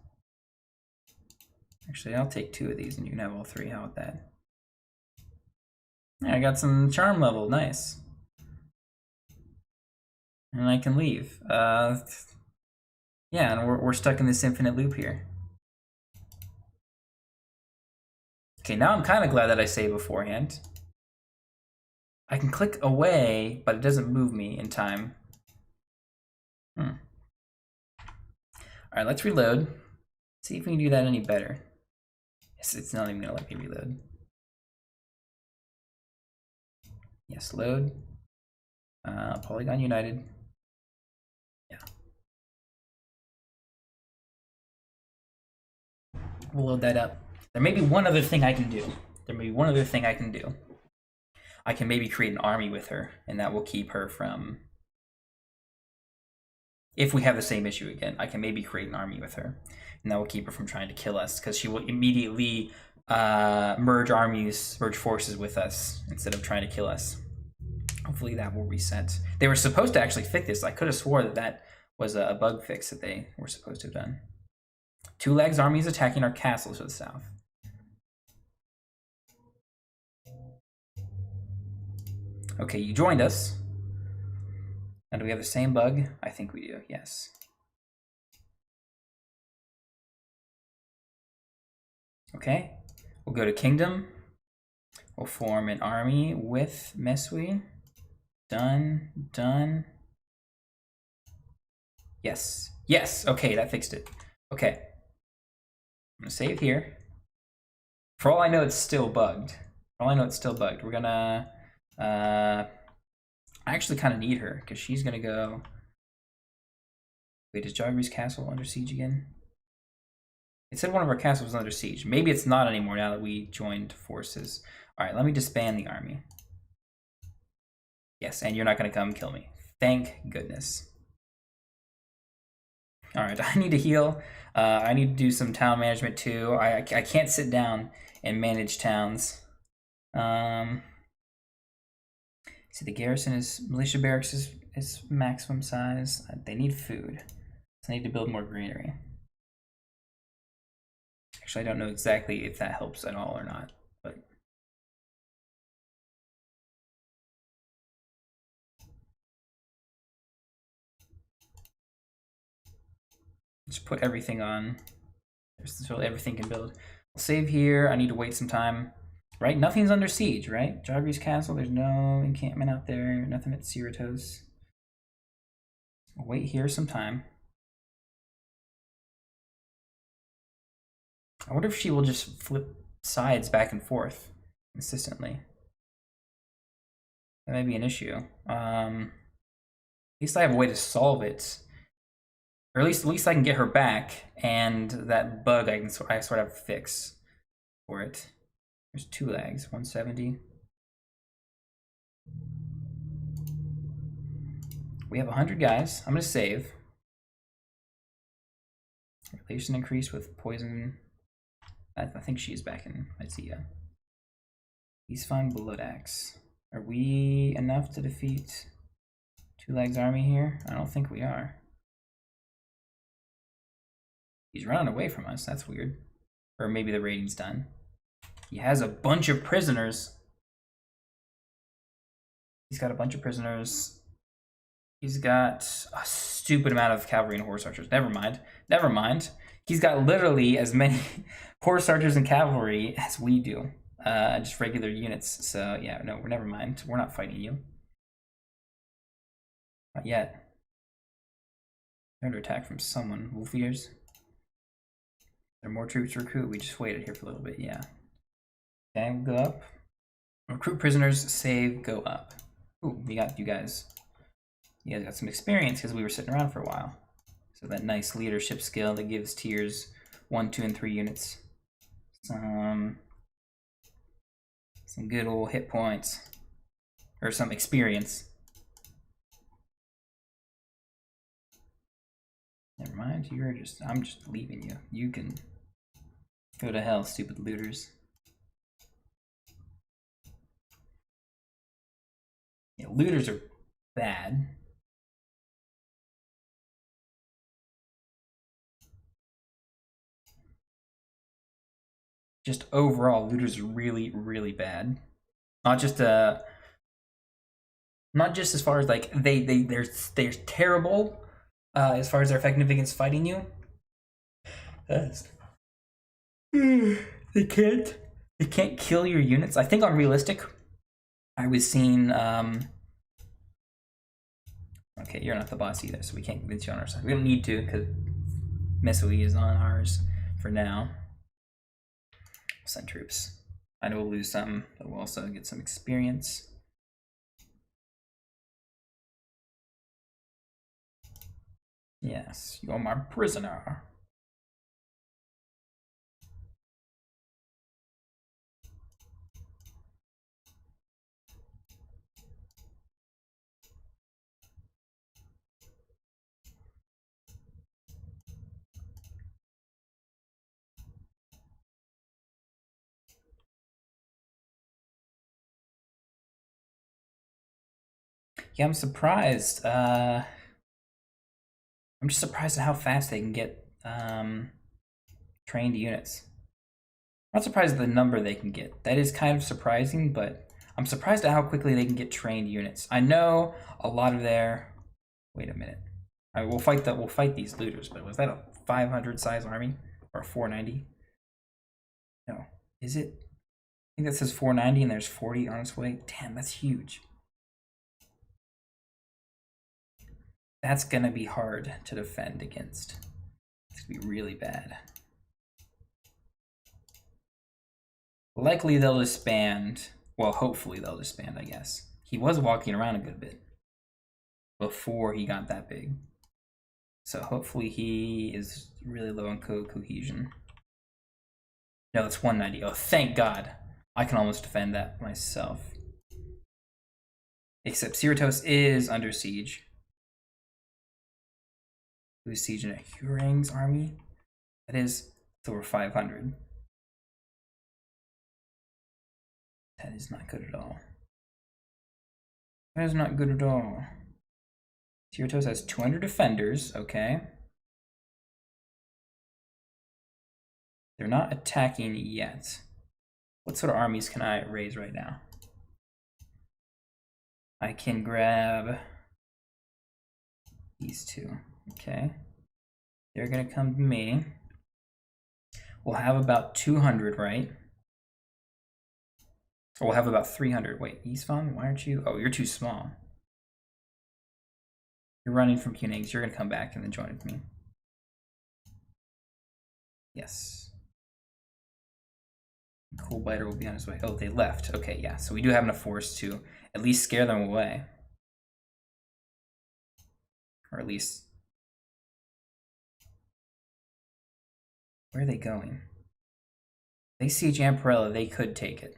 Actually, I'll take 2 of these, and you can have all 3. How about that? Yeah, I got some charm level. Nice. And I can leave. Yeah, and we're stuck in this infinite loop here. Okay, now I'm kind of glad that I saved beforehand. I can click away, but it doesn't move me in time. All right, let's reload. See if we can do that any better. Yes, it's not even gonna let me reload. Yes, load. Polygon United. Yeah. We'll load that up. There may be one other thing I can do. I can maybe create an army with her, and that will keep her from... If we have the same issue again, I can maybe create an army with her, and that will keep her from trying to kill us, because she will immediately merge forces with us, instead of trying to kill us. Hopefully that will reset. They were supposed to actually fix this. I could have swore that was a bug fix that they were supposed to have done. 2 Legs armies attacking our castles to the south. Okay, you joined us. And do we have the same bug? I think we do, yes. Okay, we'll go to Kingdom. We'll form an army with Mesui. Done. Yes, okay, that fixed it. Okay, I'm gonna save here. For all I know, it's still bugged. We're gonna, I actually kind of need her, because she's gonna go... Wait, is Joggery's castle under siege again? It said one of our castles was under siege. Maybe it's not anymore now that we joined forces. All right, let me disband the army. Yes, and you're not gonna come kill me. Thank goodness. All right, I need to heal. I need to do some town management too. I can't sit down and manage towns. See, the garrison is militia barracks is maximum size. They need food. So I need to build more greenery. Actually, I don't know exactly if that helps at all or not, but just put everything on so everything can build. I'll save here. I need to wait some time. Right? Nothing's under siege, right? Jogri's Castle, there's no encampment out there. Nothing at Cerritos. I'll wait here some time. I wonder if she will just flip sides back and forth consistently. That may be an issue. At least I have a way to solve it. Or at least I can get her back, and that bug I sort of fix for it. There's 2 lags, 170. We have 100 guys. I'm gonna save. Relation increase with poison. I think she's back in Izia. He's fine. Blood Axe. Are we enough to defeat 2 Legs army here? I don't think we are. He's running away from us. That's weird. Or maybe the raiding's done. He has a bunch of prisoners. He's got a bunch of prisoners. He's got a stupid amount of cavalry and horse archers. Never mind. Never mind. He's got literally as many horse archers and cavalry as we do. Just regular units. So yeah, no, never mind. We're not fighting you. Not yet. They're under attack from someone. Wolf eaters. There are more troops to recruit. We just waited here for a little bit. Yeah. Okay, we'll go up. Recruit prisoners. Save. Go up. Ooh, we got you guys. You guys got some experience because we were sitting around for a while. So that nice leadership skill that gives tiers 1, 2, and 3 units. Some good old hit points. Or some experience. Never mind, I'm just leaving you. You can go to hell, stupid looters. Yeah, looters are bad. Just overall, looters are really, really bad. Not just as far as like they're terrible as far as they're effective against fighting you. They can't kill your units. I think on realistic, I was seeing okay, you're not the boss either, so we can't convince you on our side. We don't need to because Mesui is on ours for now. Send troops. I know we'll lose some, but we'll also get some experience. Yes, you're my prisoner. Yeah, I'm surprised. I'm just surprised at how fast they can get trained units. I'm not surprised at the number they can get. That is kind of surprising, but I'm surprised at how quickly they can get trained units. I know a lot of their. Wait a minute. All right, we'll fight these looters. But was that a 500 size army or a 490? No, is it? I think that says 490 and there's 40 on its way. Damn, that's huge. That's gonna be hard to defend against. It's gonna be really bad. Likely they'll disband. Well, hopefully they'll disband, I guess. He was walking around a good bit before he got that big. So hopefully he is really low on cohesion. No, it's 190. Oh, thank God. I can almost defend that myself. Except Cerritos is under siege. Who's sieging a Hurang's army? That is over 500. That is not good at all. That is not good at all. Tiratos has 200 defenders, okay. They're not attacking yet. What sort of armies can I raise right now? I can grab these two, okay. They're gonna come to me. We'll have about 200, right? Or we'll have about 300. Wait, Eastfon, why aren't you? Oh, you're too small. You're running from Punings. You're gonna come back and then join with me. Yes. Cool Biter will be on his way. Oh, they left. Okay, yeah. So we do have enough force to at least scare them away. Or at least... Where are they going? If they siege Amparella, they could take it.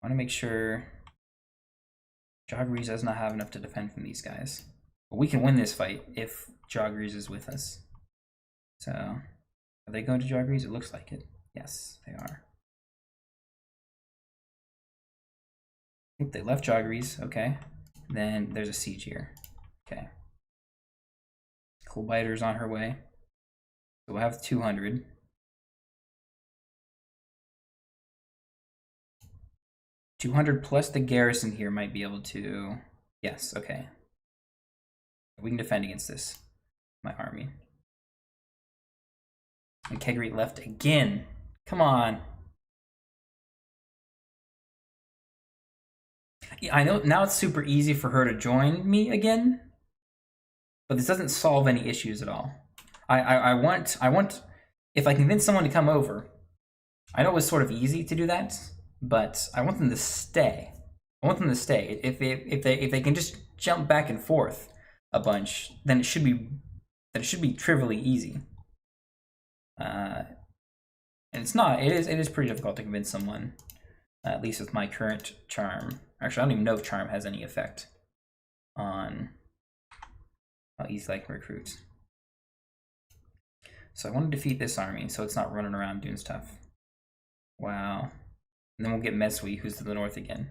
I want to make sure Jogrees does not have enough to defend from these guys. But we can win this fight if Jogrees is with us. So, are they going to Jogrees? It looks like it. Yes, they are. Oop, they left Jogrees, okay. Then there's a siege here. Okay. Cool Biter's on her way. So we'll have 200. $200 plus the garrison here might be able to... Yes, okay. We can defend against this, my army. And Kegri left again. Come on. Yeah, I know now it's super easy for her to join me again, but this doesn't solve any issues at all. I want, if I convince someone to come over, I know it was sort of easy to do that, but I want them to stay. I want them to stay. If they can just jump back and forth a bunch, then it should be trivially easy. And it's not. It is pretty difficult to convince someone, at least with my current charm. Actually, I don't even know if charm has any effect on how easy I can recruit. So I want to defeat this army so it's not running around doing stuff. Wow. And then we'll get Mesui, who's to the north again.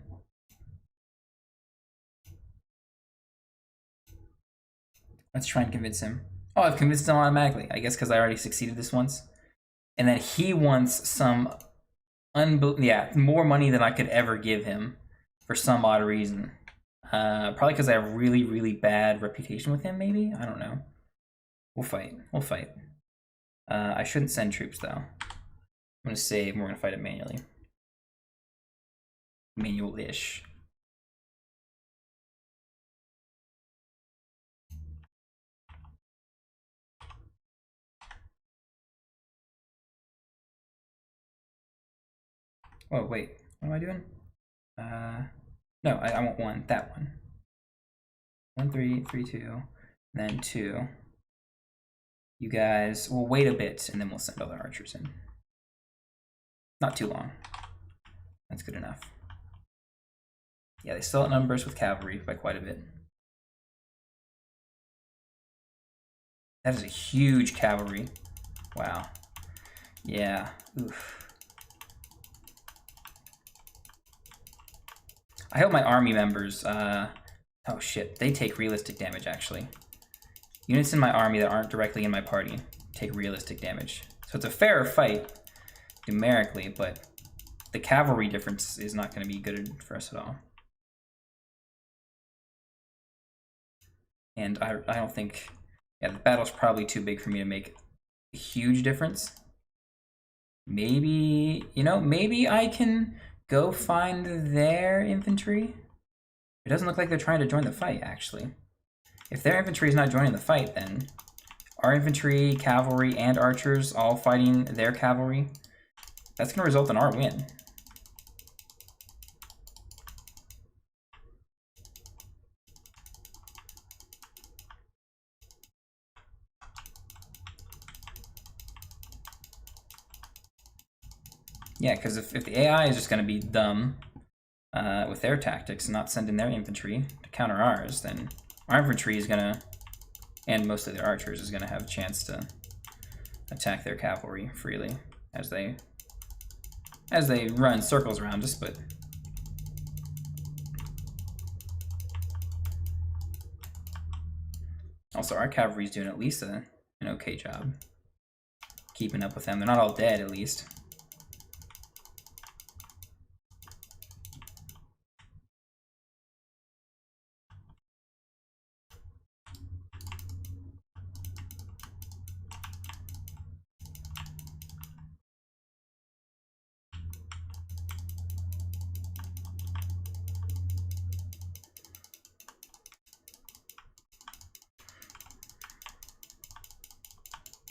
Let's try and convince him. Oh, I've convinced him automatically. I guess because I already succeeded this once. And then he wants some more money than I could ever give him for some odd reason. Probably because I have really, really bad reputation with him, maybe? I don't know. We'll fight. We'll fight. I shouldn't send troops, though. I'm going to save, and we're going to fight it manually. Manual-ish. Oh, wait. What am I doing? No, I want one. That one. 1, 3, 3, 2, and then 2. You guys will wait a bit, and then we'll send other archers in. Not too long. That's good enough. Yeah, they still outnumber us with cavalry by quite a bit. That is a huge cavalry. Wow. Yeah. Oof. I hope my army members, oh shit, they take realistic damage actually. Units in my army that aren't directly in my party take realistic damage. So it's a fairer fight numerically, but the cavalry difference is not going to be good for us at all. And I don't think, yeah, the battle's probably too big for me to make a huge difference. Maybe, you know, maybe I can go find their infantry. It doesn't look like they're trying to join the fight, actually. If their infantry is not joining the fight, then our infantry, cavalry, and archers all fighting their cavalry, that's going to result in our win. Yeah, because if the AI is just going to be dumb with their tactics and not sending their infantry to counter ours, then our infantry is going to, and most of their archers, is going to have a chance to attack their cavalry freely as they run circles around us, but Also, our cavalry's doing at least an okay job keeping up with them. They're not all dead, at least.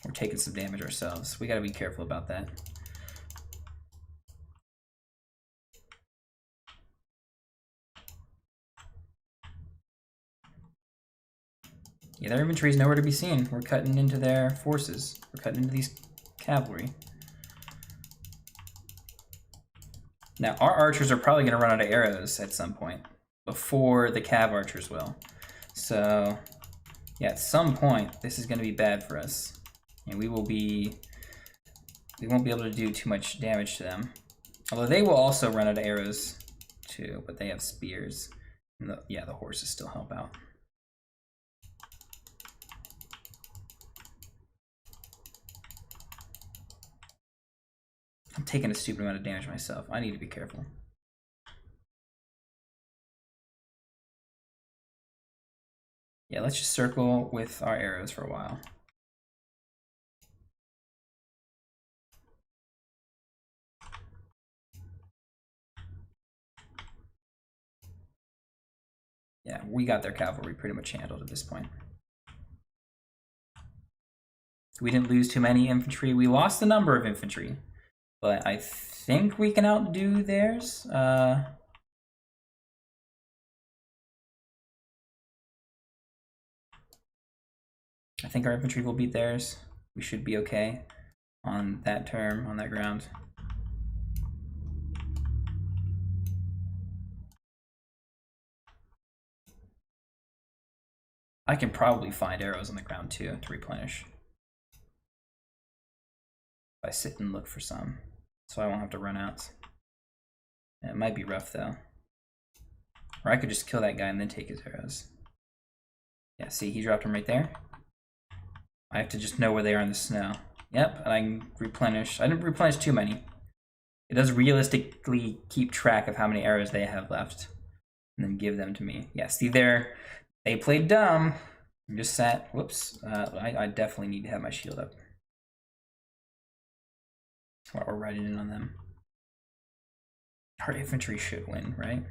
We're taking some damage ourselves. We gotta be careful about that. Yeah, their infantry is nowhere to be seen. We're cutting into their forces. We're cutting into these cavalry. Now, our archers are probably going to run out of arrows at some point before the cav archers will. So, yeah, at some point, this is going to be bad for us. And we won't be able to do too much damage to them. Although they will also run out of arrows too, but they have spears. And yeah, the horses still help out. I'm taking a stupid amount of damage myself. I need to be careful. Yeah, let's just circle with our arrows for a while. Yeah, we got their cavalry pretty much handled at this point. We didn't lose too many infantry. We lost a number of infantry, but I think we can outdo theirs. I think our infantry will beat theirs. We should be okay on that term, on that ground. I can probably find arrows on the ground too to replenish. If I sit and look for some, so I won't have to run out. Yeah, it might be rough though. Or I could just kill that guy and then take his arrows. Yeah, see, he dropped them right there. I have to just know where they are in the snow. Yep, and I can replenish. I didn't replenish too many. It does realistically keep track of how many arrows they have left and then give them to me. Yeah, see there, they played dumb. I just sat, whoops. I definitely need to have my shield up while we're riding in on them. Our infantry should win, right?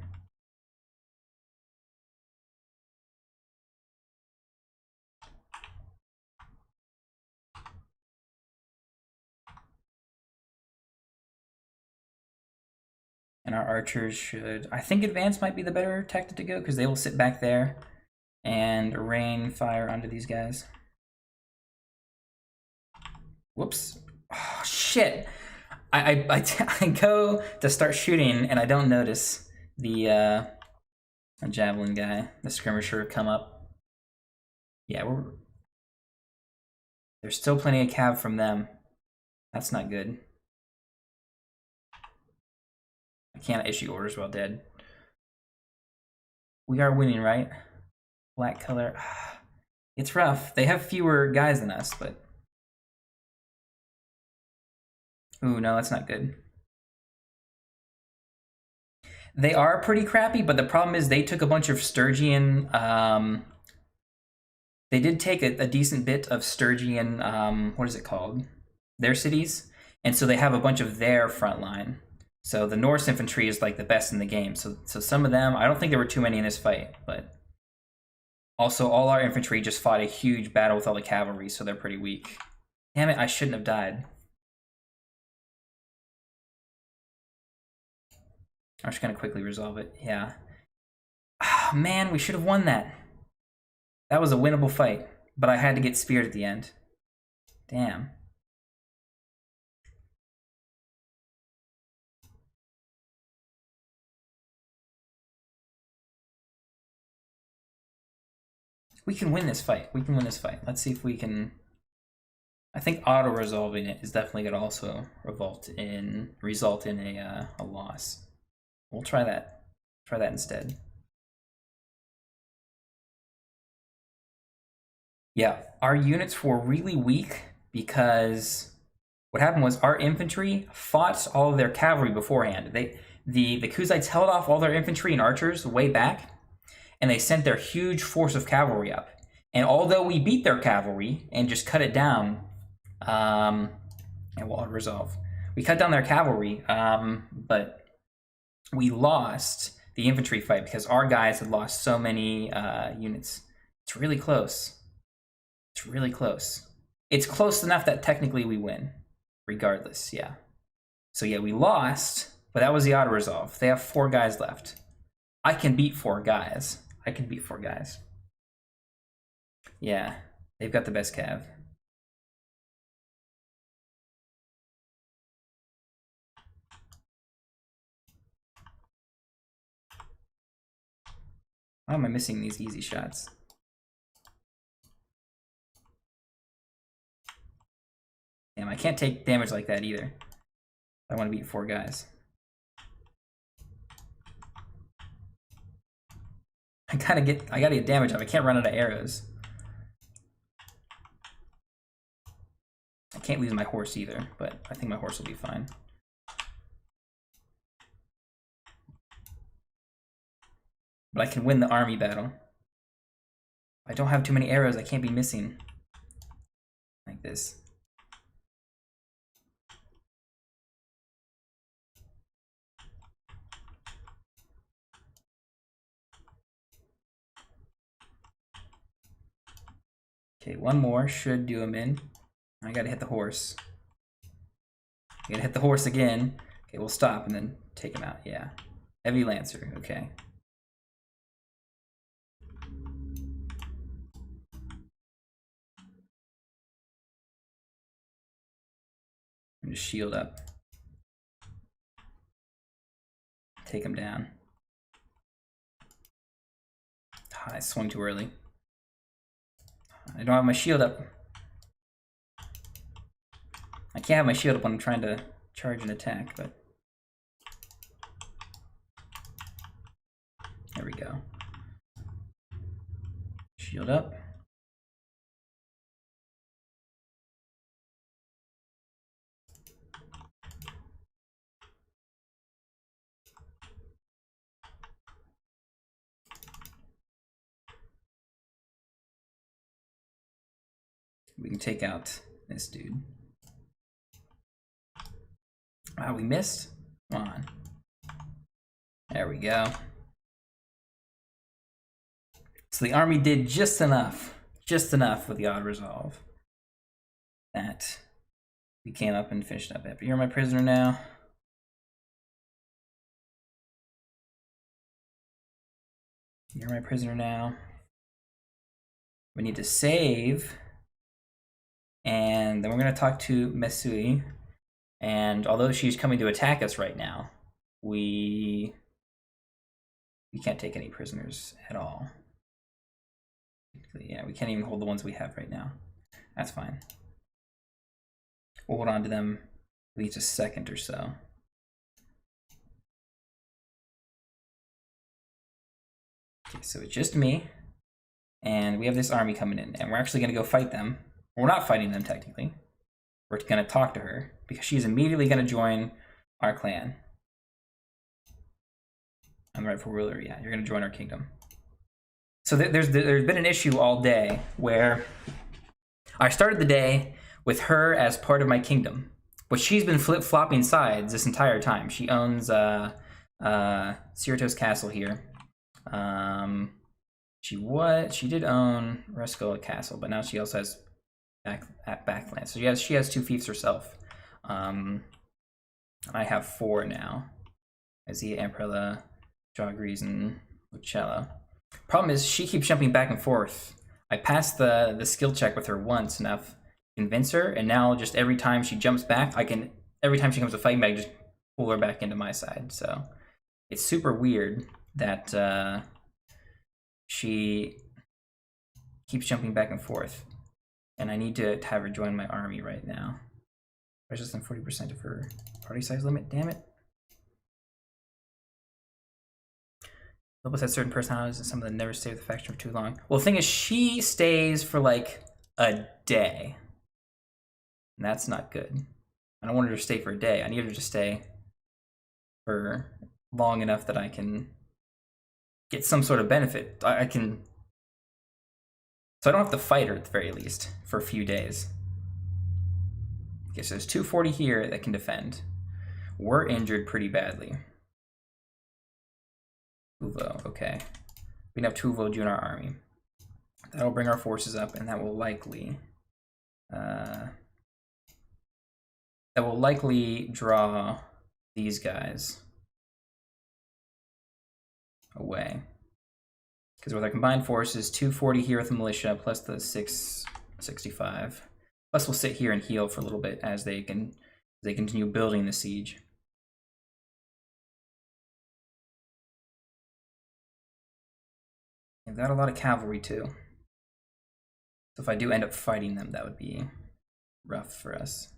And our archers should, I think advance might be the better tactic to go because they will sit back there and rain fire onto these guys. Whoops. Oh, shit. I go to start shooting and I don't notice the javelin guy, the skirmisher, come up. Yeah, there's still plenty of cav from them. That's not good. I can't issue orders while dead. We are winning, right? Black color. It's rough. They have fewer guys than us, but... Ooh, no, that's not good. They are pretty crappy, but the problem is they took a bunch of Sturgian... they did take a decent bit of Sturgian... what is it called? Their cities. And so they have a bunch of their front line. So the Norse infantry is like the best in the game. So some of them... I don't think there were too many in this fight, but... Also, all our infantry just fought a huge battle with all the cavalry, so they're pretty weak. Damn it, I shouldn't have died. I'm just gonna quickly resolve it, yeah. Oh, man, we should have won that. That was a winnable fight, but I had to get speared at the end. Damn. We can win this fight. We can win this fight. Let's see if we can... I think auto-resolving it is definitely going to also result in a loss. We'll try that. Try that instead. Yeah, our units were really weak because what happened was our infantry fought all of their cavalry beforehand. The Kuzites held off all their infantry and archers way back, and they sent their huge force of cavalry up. And although we beat their cavalry and just cut it down, and we'll resolve. We cut down their cavalry, but we lost the infantry fight because our guys had lost so many units. It's really close. It's really close. It's close enough that technically we win, regardless, yeah. So yeah, we lost, but that was the auto resolve. They have 4 guys left. I can beat 4 guys. I can beat 4 guys. Yeah, they've got the best cav. Why am I missing these easy shots? Damn, I can't take damage like that either. I want to beat 4 guys. I gotta get damage up. I can't run out of arrows. I can't lose my horse either, but I think my horse will be fine. But I can win the army battle. I don't have too many arrows. I can't be missing like this. Okay, one more should do him in. I gotta hit the horse. I gotta hit the horse again. Okay, we'll stop and then take him out. Yeah. Heavy Lancer, okay. And just shield up. Take him down. I swung too early. I don't have my shield up. I can't have my shield up when I'm trying to charge an attack, but there we go. Shield up. We can take out this dude. Wow, we missed? Come on. There we go. So the army did just enough with the odd resolve that we came up and finished up it. But you're my prisoner now. You're my prisoner now. We need to save. And then we're going to talk to Mesui. And although she's coming to attack us right now, we can't take any prisoners at all. Yeah, we can't even hold the ones we have right now. That's fine. We'll hold on to them at least a second or so. Okay, so it's just me. And we have this army coming in. And we're actually going to go fight them. We're not fighting them, technically. We're going to talk to her, because she's immediately going to join our clan. I'm the rightful ruler. Yeah, you're going to join our kingdom. So there's been an issue all day where I started the day with her as part of my kingdom, but she's been flip-flopping sides this entire time. She owns Cerritos Castle here. She did own Rescola Castle, but now she also has backland. So she has 2 fiefs herself. I have 4 now. Azia, Amprella, Jogrees, and Lucella. Problem is, she keeps jumping back and forth. I passed the skill check with her once enough to convince her, and now just every time she jumps back, every time she comes to fight me, I just pull her back into my side. So it's super weird that she keeps jumping back and forth. And I need to have her join my army right now. Less than 40% of her party size limit, damn it. Nobles had certain personalities and some of them never stay with the faction for too long. Well, the thing is, she stays for like a day. And that's not good. I don't want her to stay for a day. I need her to stay for long enough that I can get some sort of benefit. I can... So I don't have to fight her at the very least for a few days. Okay, so there's 240 here that can defend. We're injured pretty badly. Uvo, okay. We can have 2 Uvo in our army. That'll bring our forces up, and that will likely draw these guys away. Because with our combined forces, 240 here with the militia, plus the 665. Plus we'll sit here and heal for a little bit as they continue building the siege. They've got a lot of cavalry too. So if I do end up fighting them, that would be rough for us.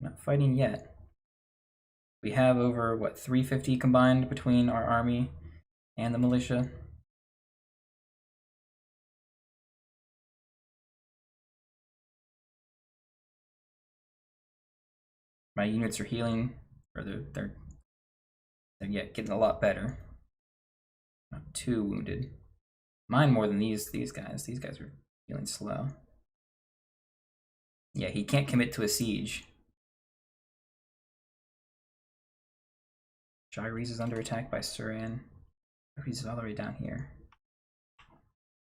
Not fighting yet. We have over, what, 350 combined between our army and the militia. My units are healing, or they're getting a lot better. Not too wounded. Mine more than these guys. These guys are feeling slow. Yeah, he can't commit to a siege. Gyres is under attack by Suran. He's all the way down here.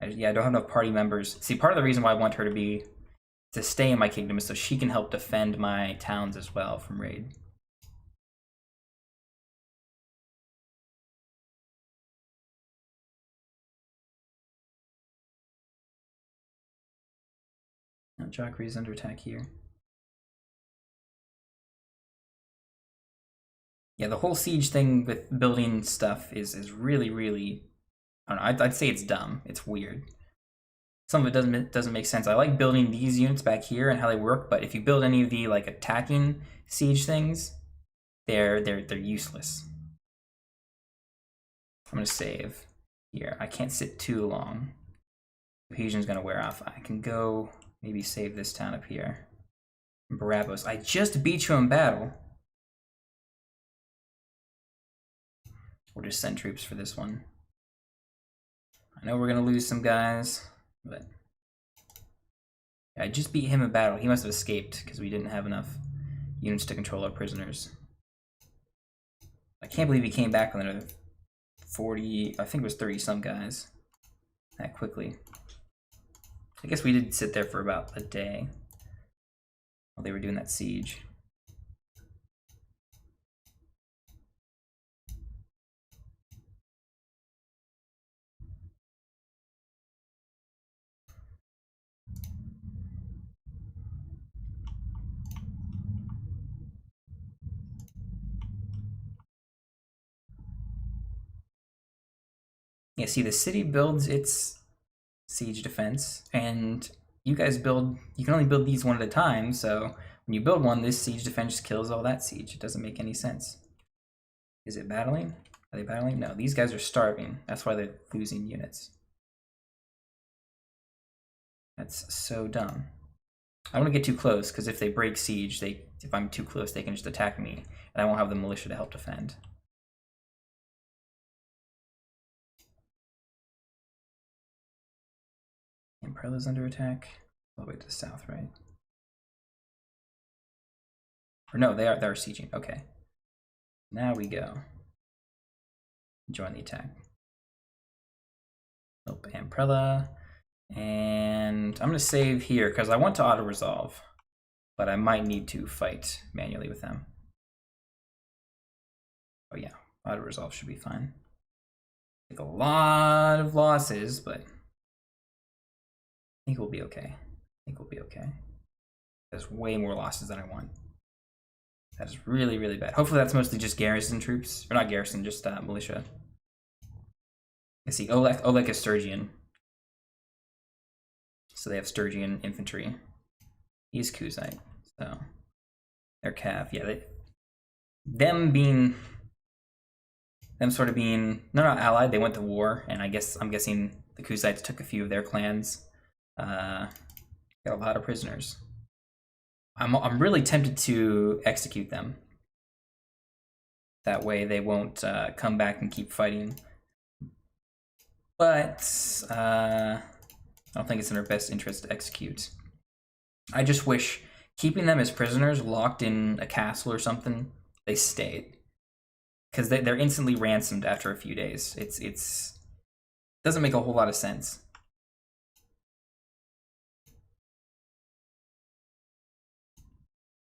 I don't have enough party members. See, part of the reason why I want her to stay in my kingdom is so she can help defend my towns as well from raid. Jockey is under attack here. Yeah, the whole siege thing with building stuff is really, really, I don't know, I'd say it's dumb. It's weird. Some of it doesn't make sense. I like building these units back here and how they work, but if you build any of the like attacking siege things, they're useless. I'm gonna save here. I can't sit too long. Cohesion's gonna wear off. I can go maybe save this town up here. Barabbas. I just beat you in battle. We'll just send troops for this one. I know we're gonna lose some guys, but I just beat him in battle. He must have escaped because we didn't have enough units to control our prisoners. I can't believe he came back with another 40, I think it was 30 some guys that quickly. I guess we did sit there for about a day while they were doing that siege. Yeah, see, the city builds its siege defense, and you guys build, you can only build these one at a time, so when you build one, this siege defense kills all that siege. It doesn't make any sense. Is it battling? Are they battling? No, these guys are starving. That's why they're losing units. That's so dumb. I don't want to get too close, because if they break siege, if I'm too close, they can just attack me, and I won't have the militia to help defend. Umbrellas under attack. All the way to the south, right? Or no, they're sieging. Okay. Now we go. Join the attack. Nope, Amprella. And I'm gonna save here because I want to auto-resolve, but I might need to fight manually with them. Oh yeah, auto-resolve should be fine. Take a lot of losses, but I think we'll be okay. There's way more losses than I want. That is really, really bad. Hopefully that's mostly just garrison troops. Or not garrison, just militia. I see Oleg is Sturgian. So they have Sturgian infantry. He's Kuzite, so their cav. Yeah, them sort of being they're not allied. They went to war, and I'm guessing the Kuzites took a few of their clans. Got a lot of prisoners. I'm really tempted to execute them. That way they won't come back and keep fighting. But I don't think it's in our best interest to execute. I just wish keeping them as prisoners locked in a castle or something, they stayed. Because they're instantly ransomed after a few days. It's doesn't make a whole lot of sense.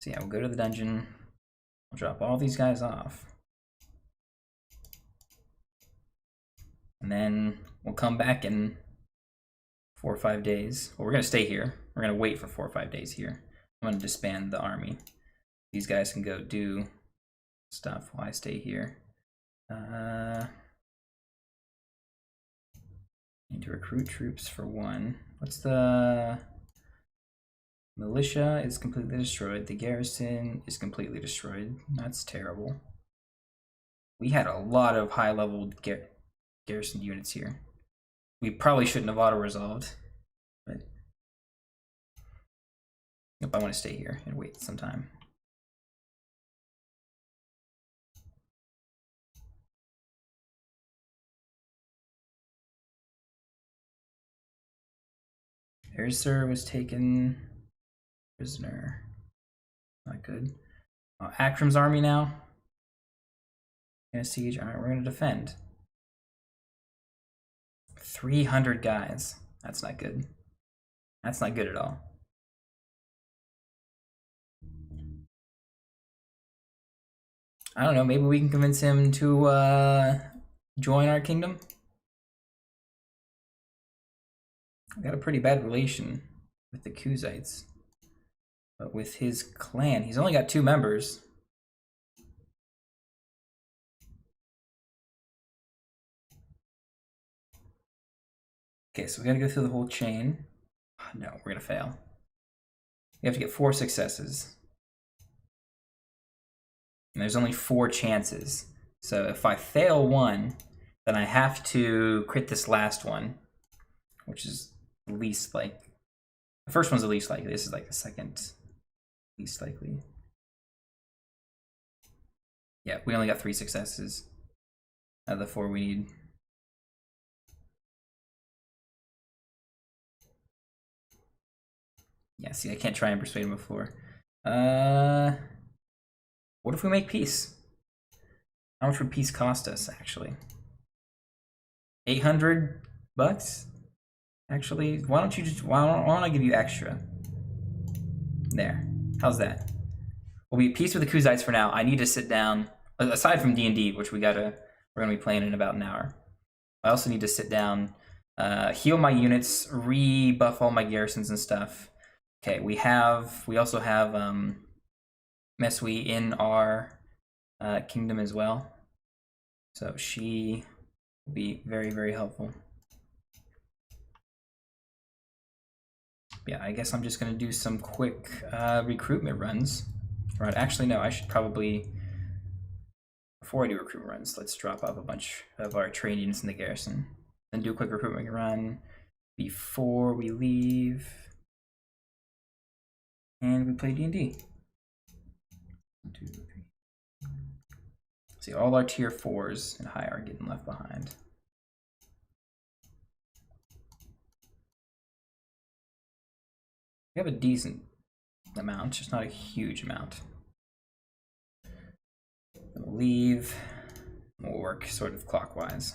So yeah, we'll go to the dungeon. We'll drop all these guys off. And then we'll come back in 4 or 5 days. Well, we're going to stay here. We're going to wait for 4 or 5 days here. I'm going to disband the army. These guys can go do stuff while I stay here. Need to recruit troops for 1. What's the... Militia is completely destroyed. The garrison is completely destroyed. That's terrible. We had a lot of high-level garrison units here. We probably shouldn't have auto-resolved, but nope, I want to stay here and wait some time. Ersur was taken prisoner. Not good. Akram's army now. Gonna siege. Alright, we're gonna defend. 300 guys. That's not good. That's not good at all. I don't know, maybe we can convince him to join our kingdom? We've got a pretty bad relation with the Kuzites. But with his clan, he's only got 2 members. Okay, so we gotta go through the whole chain. Oh, no, we're gonna fail. We have to get 4 successes. And there's only 4 chances. So if I fail 1, then I have to crit this last one, which is the least like. The first one's the least likely. This is like the second least likely. Yeah, we only got 3 successes out of the 4 we need. Yeah, see, I can't try and persuade him before. What if we make peace? How much would peace cost us, actually? 800 bucks? Actually, why don't I give you extra? There. How's that? We'll be at peace with the Kuzites for now. I need to sit down, aside from D&D, which we're gonna be playing in about an hour. I also need to sit down, heal my units, rebuff all my garrisons and stuff. Okay, we also have Mesui in our kingdom as well. So she will be very, very helpful. Yeah, I guess I'm just gonna do some quick recruitment runs. Right, actually no, I should probably, before I do recruitment runs, let's drop off a bunch of our trained units in the garrison. Then do a quick recruitment run before we leave. And we play D&D. 1, 2, 3. See, all our tier 4s and higher are getting left behind. We have a decent amount, just not a huge amount. We'll leave. We'll work sort of clockwise.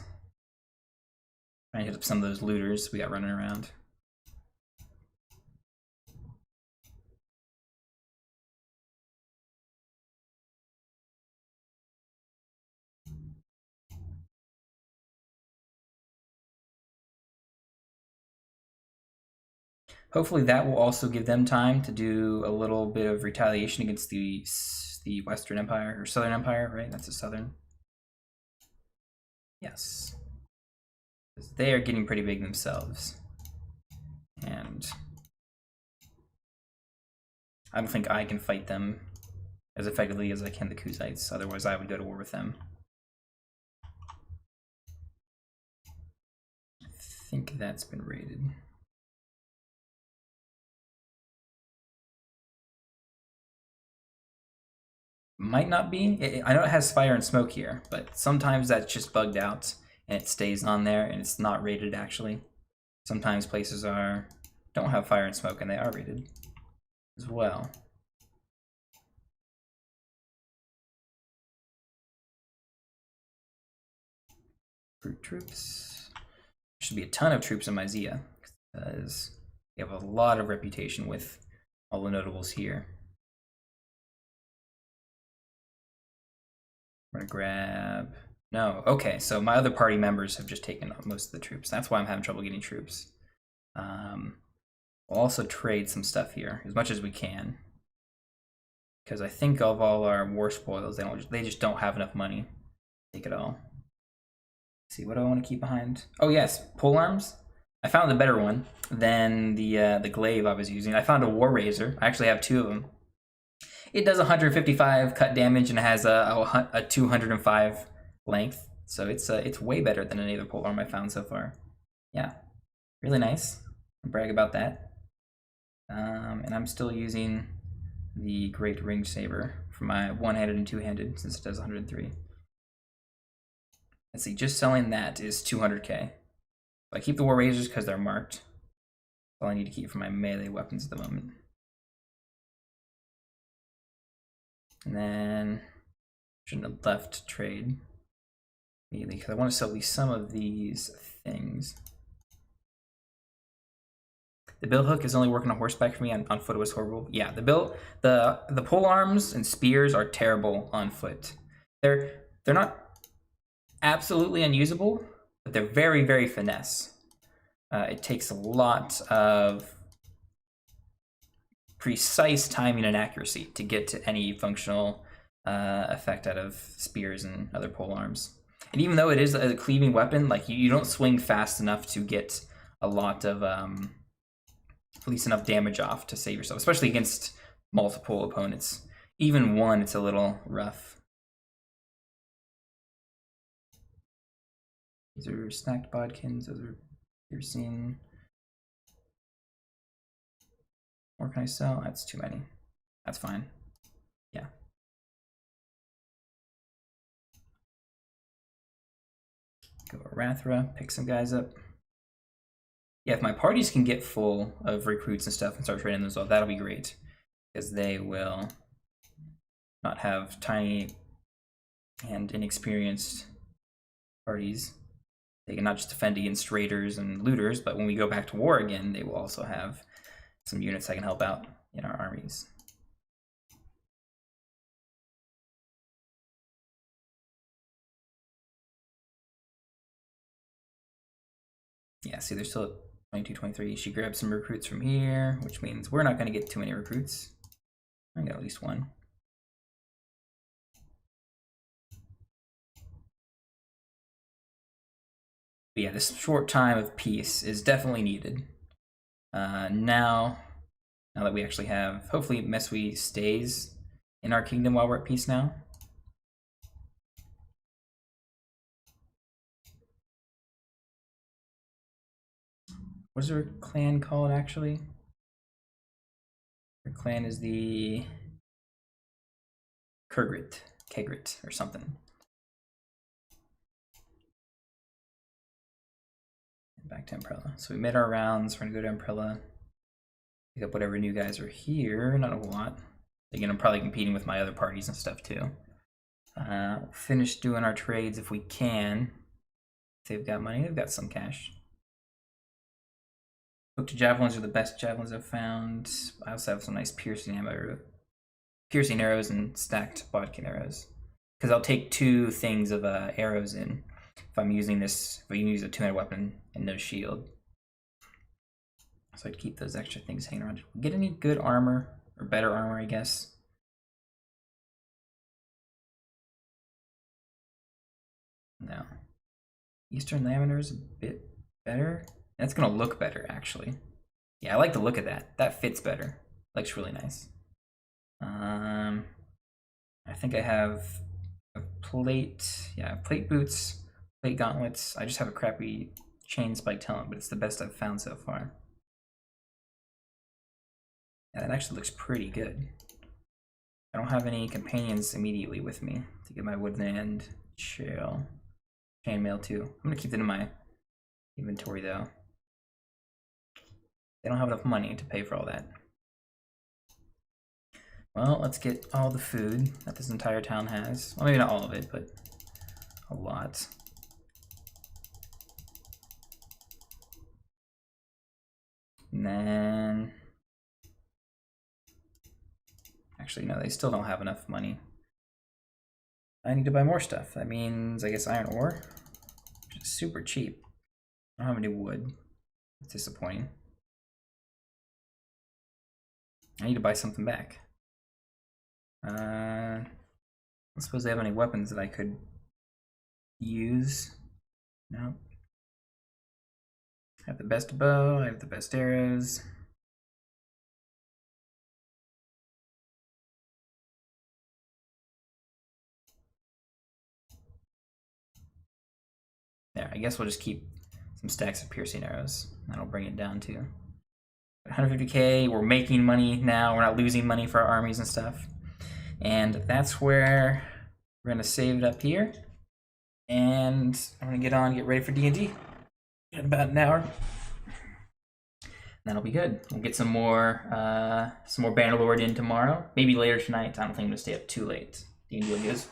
Trying to hit up some of those looters we got running around. Hopefully that will also give them time to do a little bit of retaliation against the Western Empire, or Southern Empire, right? That's a Southern. Yes. Because they are getting pretty big themselves. And I don't think I can fight them as effectively as I can the Kuzites. Otherwise, I would go to war with them. I think that's been raided. Might not be. I know it has fire and smoke here, but sometimes that's just bugged out and it stays on there and it's not rated actually. Sometimes places don't have fire and smoke and they are rated as well. Brute troops. There should be a ton of troops in my Zia because we have a lot of reputation with all the notables here. I'm gonna grab, no, okay, so my other party members have just taken most of the troops. That's why I'm having trouble getting troops. We'll also trade some stuff here as much as we can, because I think of all our war spoils, they just don't have enough money to take it all. Let's see, what do I want to keep behind? Oh yes, pole arms. I found a better one than the glaive I was using. I found a war razor. I actually have 2 of them. It does 155 cut damage and has a 205 length, so it's way better than any other pole arm I found so far. Yeah, really nice. I'll brag about that. And I'm still using the Great Ring Saber for my one-handed and two-handed since it does 103. Let's see, just selling that is 200k. I keep the war razors because they're marked. That's all I need to keep for my melee weapons at the moment. And then shouldn't have left trade immediately because I want to sell at least some of these things. The bill hook is only working on horseback for me. On foot it was horrible. Yeah, the pole arms and spears are terrible on foot. They're not absolutely unusable, but they're very, very finesse. It takes a lot of precise timing and accuracy to get to any functional effect out of spears and other pole arms. And even though it is a cleaving weapon, like you don't swing fast enough to get a lot of at least enough damage off to save yourself, especially against multiple opponents. Even one, it's a little rough. These are stacked bodkins, those are piercing. Or can I sell? That's too many. That's fine. Yeah. Go Arathra, pick some guys up. Yeah, if my parties can get full of recruits and stuff and start training themselves, that'll be great. Because they will not have tiny and inexperienced parties. They can not just defend against raiders and looters, but when we go back to war again, they will also have some units that can help out in our armies. Yeah, see, they're still at 22, 23. She grabbed some recruits from here, which means we're not going to get too many recruits. I got at least one. But yeah, this short time of peace is definitely needed. Now that we actually have, hopefully Mesui stays in our kingdom while we're at peace now. What is her clan called actually? Her clan is the Kegrit or something. Back to Umbrella. So we made our rounds. We're gonna go to Umbrella. Pick up whatever new guys are here. Not a lot. Again, I'm probably competing with my other parties and stuff too. Finish doing our trades if we can. If they've got money, they've got some cash. Hooked javelins are the best javelins I've found. I also have some nice piercing ammo, piercing arrows and stacked bodkin arrows. Because I'll take 2 things of arrows in if I'm using this. If I use a 2-handed weapon and no shield. So I'd keep those extra things hanging around. Get any good armor, or better armor, I guess. No. Eastern Laminer is a bit better. That's gonna look better, actually. Yeah, I like the look of that. That fits better. Looks really nice. I think I have a plate, yeah, plate boots, plate gauntlets. I just have a crappy chain spiked helmet, but it's the best I've found so far. Yeah, that actually looks pretty good. I don't have any companions immediately with me to get my woodland chainmail too. I'm gonna keep that in my inventory though. They don't have enough money to pay for all that. Well, let's get all the food that this entire town has. Well, maybe not all of it, but a lot. And then... Actually, no, they still don't have enough money. I need to buy more stuff. That means, I guess, iron ore, which is super cheap. I don't have any wood. It's disappointing. I need to buy something back. I don't suppose they have any weapons that I could use. No. I have the best bow, I have the best arrows. There, I guess we'll just keep some stacks of piercing arrows. That'll bring it down to 150k. We're making money now. We're not losing money for our armies and stuff. And that's where we're gonna save it up here. And I'm gonna get ready for D&D in about an hour. That'll be good. We'll get some more Bannerlord in tomorrow. Maybe later tonight. I don't think I'm gonna stay up too late. D&D is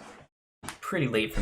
pretty late for me.